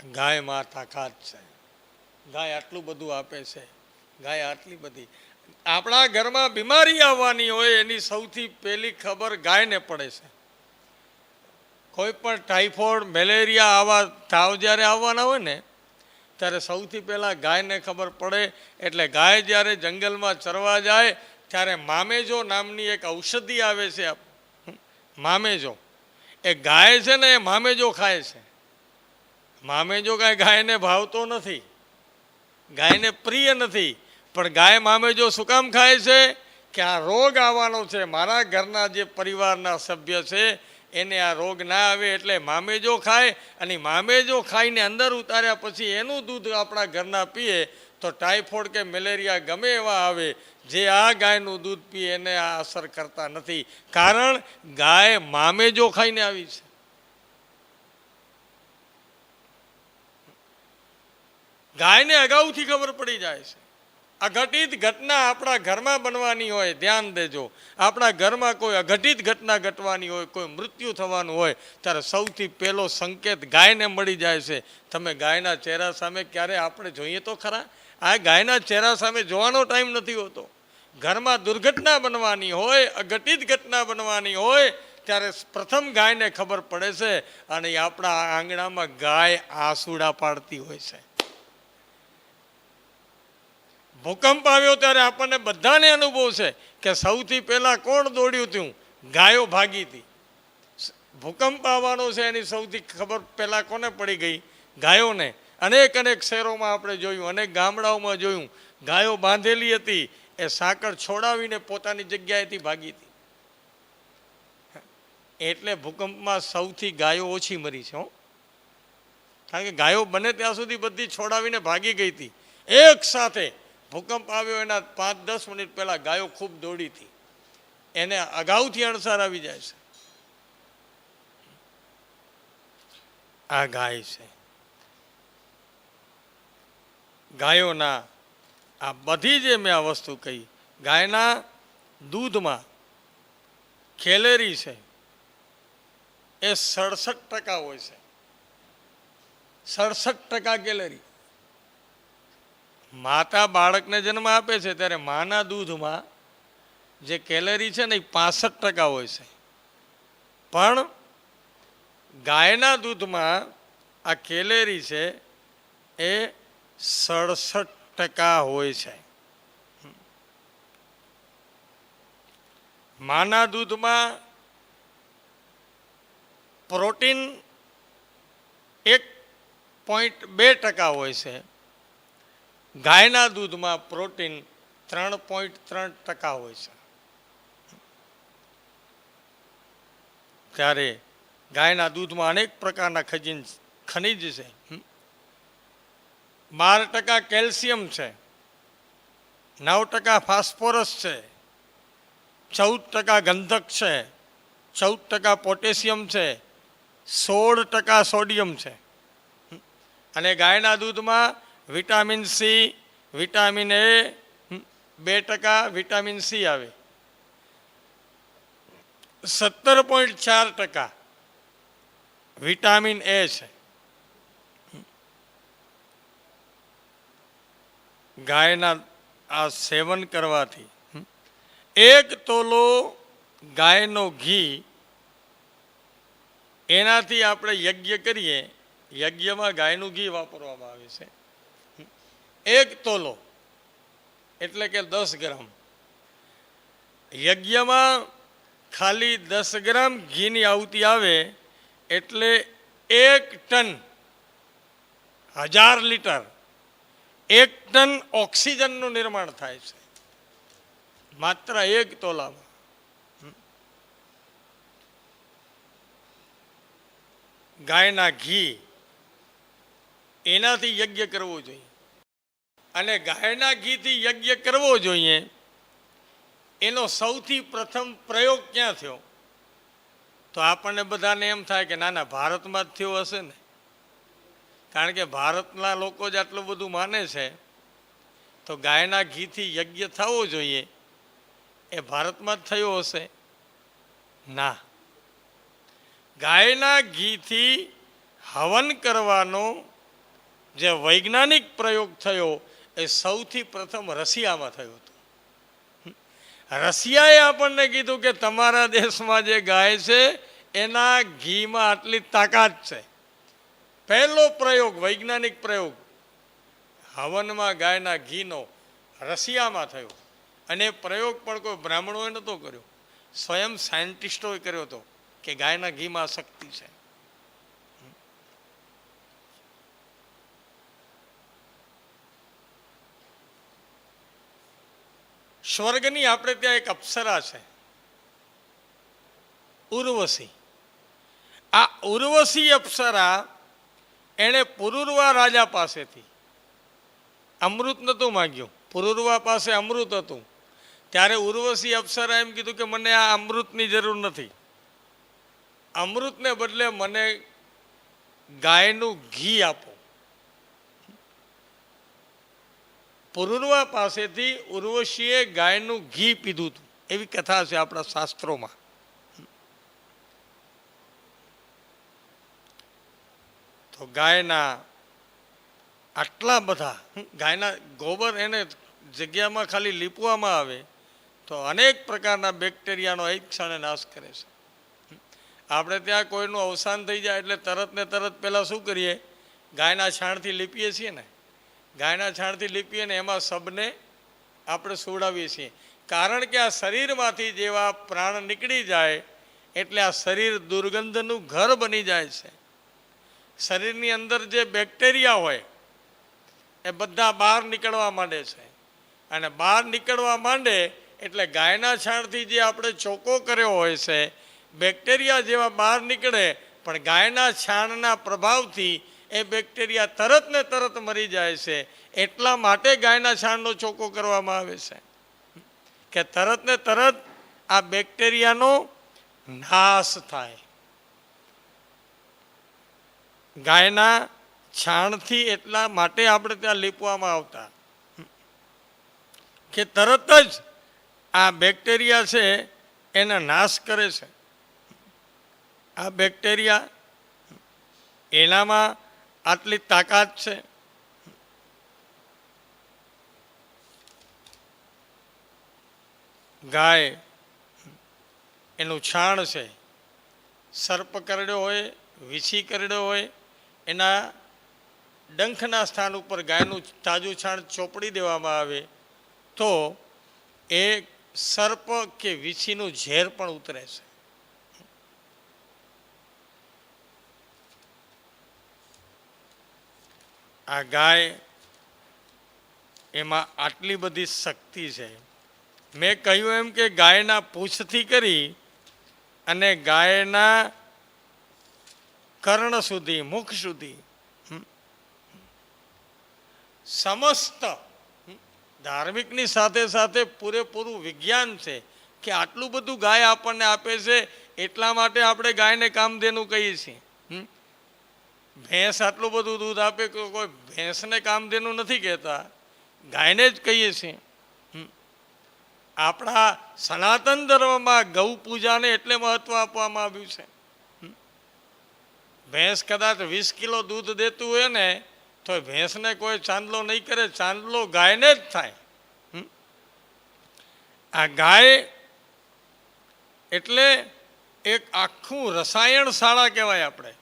Speaker 1: ગાયમાં તાકાત છે, ગાય આટલું બધું આપે છે, ગાય આટલી બધી. આપણા ઘરમાં બીમારી આવવાની હોય એની સૌથી પહેલી ખબર ગાયને પડે છે. કોઈ પણ ટાઇફોઇડ, મેલેરિયા આવા તાવ જ્યારે આવવાના હોય ને ત્યારે સૌથી પહેલાં ગાયને ખબર પડે. એટલે ગાય જ્યારે જંગલમાં ચરવા જાય ત્યારે મામેજો નામની એક ઔષધિ આવે છે. મામેજો એ ગાય છે ને એ મામેજો ખાય છે. મામેજો કાંઈ ગાયને ભાવતો નથી, ગાયને પ્રિય નથી. પણ ગાય મામેજો શું કામ ખાય છે? કે આ રોગ આવવાનો છે, મારા ઘરના જે પરિવારના સભ્ય છે એને આ રોગ ના આવે એટલે મામેજો ખાય. અને મામેજો ખાઈને અંદર ઉતાર્યા પછી એનું દૂધ આપણા ઘરના પીએ તો ટાઇફોઇડ કે મેલેરિયા ગમે એવા આવે, જે આ ગાયનું દૂધ પીએ એને આ અસર કરતા નથી. કારણ ગાય મામેજો ખાઈને આવી છે. ગાયને અગાઉથી ખબર પડી જાય છે. અઘટિત ઘટના આપણા ઘરમાં બનવાની હોય, ધ્યાન દેજો, આપણા ઘરમાં કોઈ અઘટિત ઘટના ઘટવાની હોય, કોઈ મૃત્યુ થવાનું હોય ત્યારે સૌથી પહેલો સંકેત ગાયને મળી જાય છે. તમે ગાયના ચહેરા સામે ક્યારે આપણે જોઈએ તો ખરા? આ ગાયના ચહેરા સામે જોવાનો ટાઈમ નથી હોતો. ઘરમાં દુર્ઘટના બનવાની હોય, અઘટિત ઘટના બનવાની હોય ત્યારે પ્રથમ ગાયને ખબર પડે છે. અને આપણા આંગણામાં ગાય આંસુડા પાડતી હોય છે. ભૂકંપ આવ્યો ત્યારે આપણને બધાને અનુભવ છે કે સૌથી પહેલાં કોણ દોડ્યું હતું? ગાયો ભાગી હતી. ભૂકંપ આવવાનો છે એની સૌથી ખબર પહેલાં કોને પડી ગઈ? ગાયોને. અનેક શહેરોમાં આપણે જોયું, અનેક ગામડાઓમાં જોયું, ગાયો બાંધેલી હતી, એ સાંકળ છોડાવીને પોતાની જગ્યાએથી ભાગી હતી. એટલે ભૂકંપમાં સૌથી ગાયો ઓછી મરી છે. કારણ કે ગાયો બને ત્યાં સુધી બધી છોડાવીને ભાગી ગઈ હતી. એક સાથે ભૂકંપ આવ્યો એના 5-10 મિનિટ પહેલા ગાયો ખૂબ દોડી હતી. એને અગાઉથી અણસાર આવી જાય છે. આ ગાય છે. ગાયોના આ બધી જે મેં આ વસ્તુ કહી, ગાયના દૂધમાં કેલેરી છે એ 67% હોય છે. 67% કેલેરી. માતા બાળકને જન્મ આપે છે ત્યારે માના દૂધમાં જે કેલેરી છે ને એ 65% હોય છે. પણ ગાયના દૂધમાં આ કેલેરી છે એ 67% હોય છે. માના દૂધમાં પ્રોટીન 1.2% હોય છે. ગાયના દૂધમાં પ્રોટીન 3.3% હોય છે. ત્યારે ગાયના દૂધમાં અનેક પ્રકારના ખનિજ છે. 12% કેલ્શિયમ છે, 9% ફોસ્ફરસ છે, 14% ગંધક છે, 14% પોટેશિયમ છે, 16% સોડિયમ છે. અને ગાયના દૂધમાં vitamin C, vitamin A, 2% vitamin C આવે, 17.4% વિટામિન એ છે. ગાયના આ સેવન કરવાથી 1 તોલો ગાયનો ઘી, એનાથી આપણે યજ્ઞ કરીએ, યજ્ઞમાં ગાયનું ઘી વાપરવામાં આવે છે. 1 તોલો એટલે કે 10 ગ્રામ. યજ્ઞમાં ખાલી 10 ગ્રામ ઘીની આહુતિ આવે એટલે 1 ટન, 1000 લીટર, 1 ટન ઓક્સિજનનું નિર્માણ થાય છે માત્ર 1 તોલામાં. ગાયના ઘી એનાથી યજ્ઞ કરવો જોઈએ. અને ગાયના ઘીથી યજ્ઞ કરવો જોઈએ એનો સૌથી પ્રથમ પ્રયોગ ક્યાં થયો? તો આપણને બધાને એમ થાય કે ના ભારતમાં જ થયો હશે ને. કારણ કે ભારતના લોકો જ આટલું બધું માને છે તો ગાયના ઘીથી યજ્ઞ થવો જોઈએ એ ભારતમાં જ થયો હશે? ના. ગાયના ઘીથી હવન કરવાનો જે વૈજ્ઞાનિક પ્રયોગ થયો એ સૌથી પ્રથમ રશિયામાં થયો હતો. રશિયાએ આપણને કીધું કે તમારા દેશમાં જે ગાય છે એના ઘીમાં આટલી તાકાત છે. પહેલો પ્રયોગ, વૈજ્ઞાનિક પ્રયોગ હવનમાં ગાયના ઘીનો રશિયામાં થયો. અને પ્રયોગ પણ કોઈ બ્રાહ્મણોએ નહોતો કર્યો, સ્વયં સાયન્ટિસ્ટોએ કર્યો હતો. કે ગાયના ઘીમાં શક્તિ છે. સ્વર્ગની આપણે ત્યાં એક અપ્સરા છે, ઉર્વશી. આ ઉર્વશી અપ્સરા એણે પુરુરવા રાજા પાસેથી અમૃત નહોતું માગ્યું. પુરુરવા પાસે અમૃત હતું. ત્યારે ઉર્વશી અપ્સરા એમ કીધું કે મને આ અમૃતની જરૂર નથી, અમૃતને બદલે મને ગાયનું ઘી આપો. પુરુરવા પાસેથી ઉર્વશીએ ગાયનું ઘી પીધું હતું, એવી કથા છે આપણા શાસ્ત્રોમાં. તો ગાયના આટલા બધા, ગાયના ગોબર એને જગ્યામાં ખાલી લીપવામાં આવે તો અનેક પ્રકારના બેક્ટેરિયાનો એક ક્ષણે નાશ કરે છે. આપણે ત્યાં કોઈનું અવસાન થઈ જાય એટલે તરત ને તરત પહેલાં શું કરીએ, ગાયના છાણથી લીપીએ છીએ ને, ગાયના છાણથી લીપીએ ને એમાં સબને આપણે સુવડાવીએ છીએ. કારણ કે આ શરીરમાંથી જેવા પ્રાણ નીકળી જાય એટલે આ શરીર દુર્ગંધનું ઘર બની જાય છે. શરીરની અંદર જે બેક્ટેરિયા હોય એ બધા બહાર નીકળવા માંડે છે, અને બહાર નીકળવા માંડે એટલે ગાયના છાણથી જે આપણે ચોખ્ખો કર્યો હોય છે, બેક્ટેરિયા જેવા બહાર નીકળે, પણ ગાયના છાણના પ્રભાવથી એ બેક્ટેરિયા તરત ને તરત મરી જાય છે. એટલા માટે ગાયના છાણનો ચોખ્ખો કરવામાં આવે છે કે તરત ને તરત આ બેક્ટેરિયાનો નાશ થાય. ગાયના છાણથી એટલા માટે આપણે ત્યાં લીપવામાં આવતા કે તરત જ આ બેક્ટેરિયા છે એનો નાશ કરે છે. આ બેક્ટેરિયા એનામાં આટલી તાકાત છે. ગાય એનું છાણ છે, સર્પ કરડ્યો હોય, વીછી કરડ્યો હોય, એના ડંખના સ્થાન ઉપર ગાયનું તાજું છાણ ચોપડી દેવામાં આવે તો એ સર્પ કે વીછીનું ઝેર પણ ઉતરે છે. આ ગાય એમાં આટલી બધી શક્તિ છે. મેં કહ્યું એમ કે ગાયના પૂંછથી કરી અને ગાયના કર્ણ સુધી, મુખ સુધી સમસ્ત ધાર્મિકની સાથે સાથે પૂરેપૂરું વિજ્ઞાન છે કે આટલું બધું ગાય આપણને આપે છે. એટલા માટે આપણે ગાયને કામધેનુ કહીએ છીએ. ભેંસ આટલું બધું દૂધ આપે કે કોઈ ભેંસને કામધેનુ નથી કહેતા, ગાયને જ કહીએ છીએ. આપણા સનાતન ધર્મમાં ગૌ પૂજાને એટલે મહત્વ આપવામાં આવ્યું છે. ભેંસ કદાચ 20 કિલો દૂધ દેતું હોય ને તો ભેંસને કોઈ ચાંદલો નહીં કરે, ચાંદલો ગાયને જ થાય. આ ગાય એટલે એક આખું રસાયણ શાળા કહેવાય. આપણે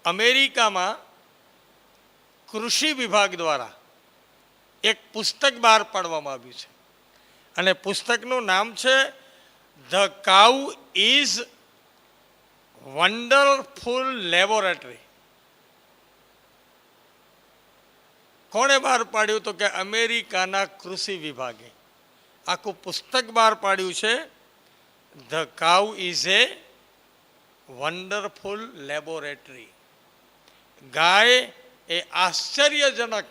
Speaker 1: અમેરિકામાં કૃષિ વિભાગ દ્વારા એક પુસ્તક બહાર પાડવામાં આવ્યું છે અને પુસ્તકનું નામ છે the cow is wonderful laboratory. કોણે બહાર પાડ્યું? તો કે અમેરિકાના કૃષિ વિભાગે આખું પુસ્તક બહાર પાડ્યું છે, the cow is a wonderful laboratory. ગાય એ આશ્ચર્યજનક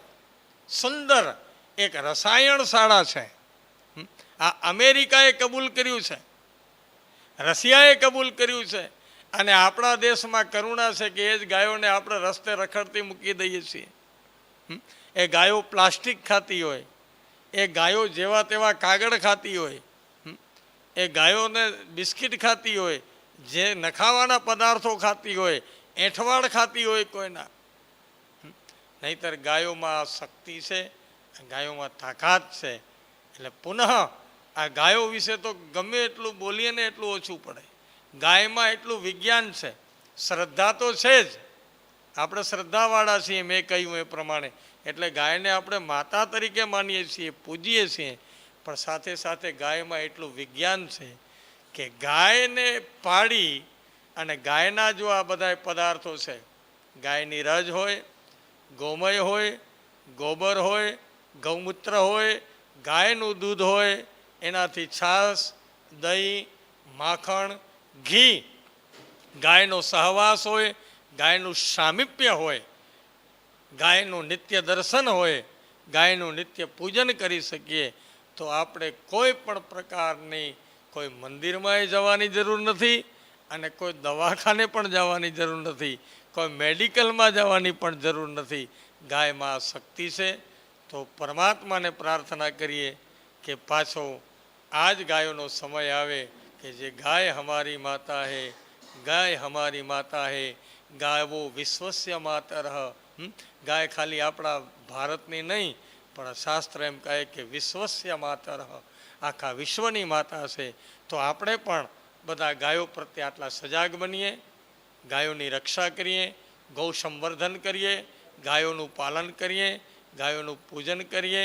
Speaker 1: સુંદર એક રસાયણ શાળા છે. આ અમેરિકાએ કબૂલ કર્યું છે, રશિયાએ કબૂલ કર્યું છે, અને આપણા દેશમાં કરુણા છે કે એ જ ગાયોને આપણે રસ્તે રખડતી મૂકી દઈએ છીએ. એ ગાયો પ્લાસ્ટિક ખાતી હોય, એ ગાયો જેવા તેવા કાગળ ખાતી હોય, એ ગાયોને બિસ્કિટ ખાતી હોય, જે નખાવાના પદાર્થો ખાતી હોય, એંઠવાડ ખાતી હોય કોઈના. નહીંતર ગાયોમાં શક્તિ છે, ગાયોમાં તાકાત છે. એટલે પુનઃ આ ગાયો વિશે તો ગમે એટલું બોલીએ ને એટલું ઓછું પડે. ગાયમાં એટલું વિજ્ઞાન છે. શ્રદ્ધા તો છે જ, આપણે શ્રદ્ધાવાળા છીએ મેં કહ્યું એ પ્રમાણે. એટલે ગાયને આપણે માતા તરીકે માનીએ છીએ, પૂજીએ છીએ, પણ સાથે સાથે ગાયમાં એટલું વિજ્ઞાન છે કે ગાયને પાડી અને ગાયના જો આ બધા પદાર્થો છે, ગાયની રજ હોય, ગોમય હોય, ગોબર હોય, ગૌમૂત્ર હોય, ગાયનું દૂધ હોય, એનાથી છાશ, દહીં, માખણ, ઘી, ગાયનો સહવાસ હોય, ગાયનું સામીપ્ય હોય, ગાયનું નિત્ય દર્શન હોય, ગાયનું નિત્ય પૂજન કરી શકીએ તો આપણે કોઈ પણ પ્રકારની કોઈ મંદિરમાં જવાની જરૂર નથી અને કોઈ દવાખાને પણ જવાની જરૂર નથી, કોઈ મેડિકલમાં જવાની પણ જરૂર નથી. ગાયમાં શક્તિ છે. તો પરમાત્માને પ્રાર્થના કરીએ કે પાછો આ જ ગાયોનો સમય આવે કે જે ગાય હમારી માતા હે, ગાય હમારી માતા હે, ગાયવો વિશ્વસ્ય માતર. ગાય ખાલી આપણા ભારતની નહીં પણ શાસ્ત્ર એમ કહે કે વિશ્વસ્ય માતર, આખા વિશ્વની માતા છે. તો આપણે પણ બધા ગાયો પ્રત્યે આટલા સજાગ બનીએ, ગાયોની રક્ષા કરીએ, ગૌ સંવર્ધન કરીએ, ગાયોનું પાલન કરીએ, ગાયોનું પૂજન કરીએ,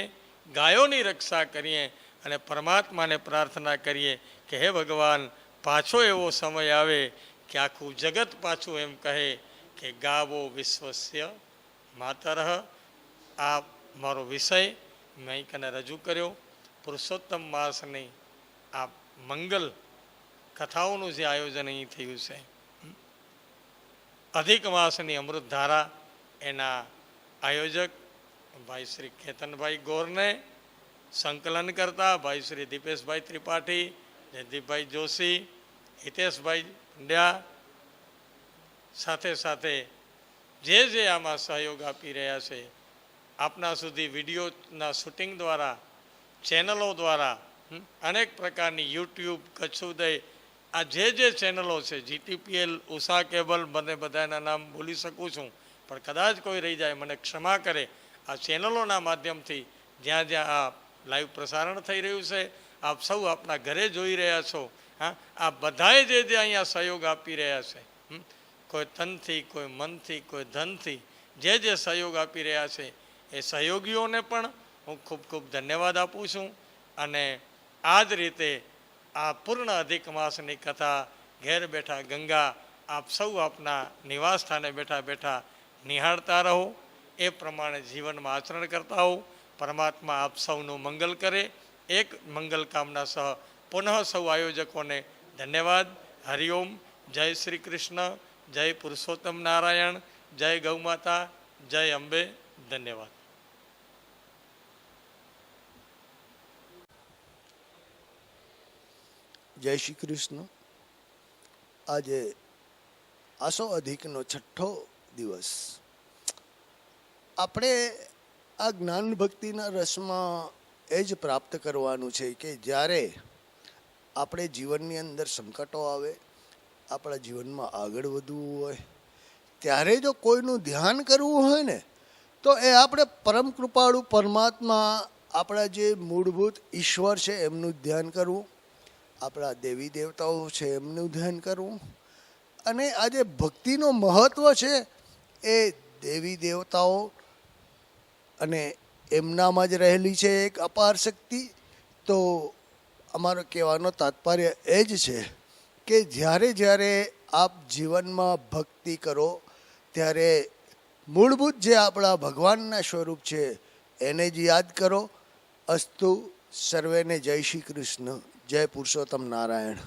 Speaker 1: ગાયોની રક્ષા કરીએ અને પરમાત્માને પ્રાર્થના કરીએ કે હે ભગવાન, પાછો એવો સમય આવે કે આખું જગત પાછું એમ કહે કે ગાવો વિશ્વસ્ય માતર. આ મારો વિષય મેં કને રજૂ કર્યો. પુરુષોત્તમ માસની આ મંગલ કથાઓનું જે આયોજન અહીં થયું છે, અધિક માસની અમૃતધારા, એના આયોજક ભાઈ શ્રી કેતનભાઈ ગોરને, સંકલન કરતા ભાઈ શ્રી દીપેશભાઈ ત્રિપાઠી, જયદીપભાઈ જોશી, હિતેશભાઈ પંડ્યા, સાથે સાથે જે આમાં સહયોગ આપી રહ્યા છે, આપના સુધી વિડીયોના શૂટિંગ દ્વારા, ચેનલો દ્વારા, અનેક પ્રકારની યુટ્યુબ, કચ્છ ઉદય, આ જે ચેનલો છે, જીટીપીએલ, ઉષા કેબલ, મને બધાના નામ બોલી શકું છું પણ કદાચ કોઈ રહી જાય મને ક્ષમા કરે. આ ચેનલોના માધ્યમથી જ્યાં જ્યાં આ લાઈવ પ્રસારણ થઈ રહ્યું છે, આપ સૌ આપના ઘરે જોઈ રહ્યા છો. આ બધાએ જે અહીંયા સહયોગ આપી રહ્યા છે, કોઈ તનથી, કોઈ મનથી, કોઈ ધનથી, જે સહયોગ આપી રહ્યા છે, એ સહયોગીઓને પણ હું ખૂબ ખૂબ ધન્યવાદ આપું છું. અને આ જ રીતે આ પૂર્ણ અધિક માસની કથા ઘેર બેઠા ગંગા આપ સૌ આપના નિવાસ સ્થાને બેઠા બેઠા નિહાળતા રહો, એ પ્રમાણે જીવનમાં આચરણ કરતા હો. પરમાત્મા આપ સૌનું મંગલ કરે. એક મંગલ કામના સહ પુનઃ સૌ આયોજકોને ધન્યવાદ. હરિઓમ. જય શ્રી કૃષ્ણ. જય પુરુષોત્તમ નારાયણ. જય ગૌમાતા. જય અંબે. ધન્યવાદ.
Speaker 2: જય શ્રી કૃષ્ણ. આજે આસો અધિકનો 6થો દિવસ. આપણે આ જ્ઞાન ભક્તિના રસમાં એ જ પ્રાપ્ત કરવાનું છે કે જ્યારે આપણે જીવનની અંદર સંકટો આવે, આપણા જીવનમાં આગળ વધવું હોય, ત્યારે જો કોઈનું ધ્યાન કરવું હોય ને તો એ આપણે પરમ કૃપાળુ પરમાત્મા, આપણા જે મૂળભૂત ઈશ્વર છે એમનું ધ્યાન કરવું, આપણા દેવી દેવતાઓ છે એમનું ધ્યાન કરવું. અને આ જે ભક્તિનો મહત્ત્વ છે એ દેવી દેવતાઓ અને એમનામાં જ રહેલી છે એક અપાર શક્તિ. તો અમારો કહેવાનો તાત્પર્ય એ જ છે કે જ્યારે આપ જીવનમાં ભક્તિ કરો ત્યારે મૂળભૂત જે આપણા ભગવાનના સ્વરૂપ છે એને જ યાદ કરો. અસ્તુ સર્વેને જય શ્રી કૃષ્ણ. જય પુરુષોત્તમ નારાયણ.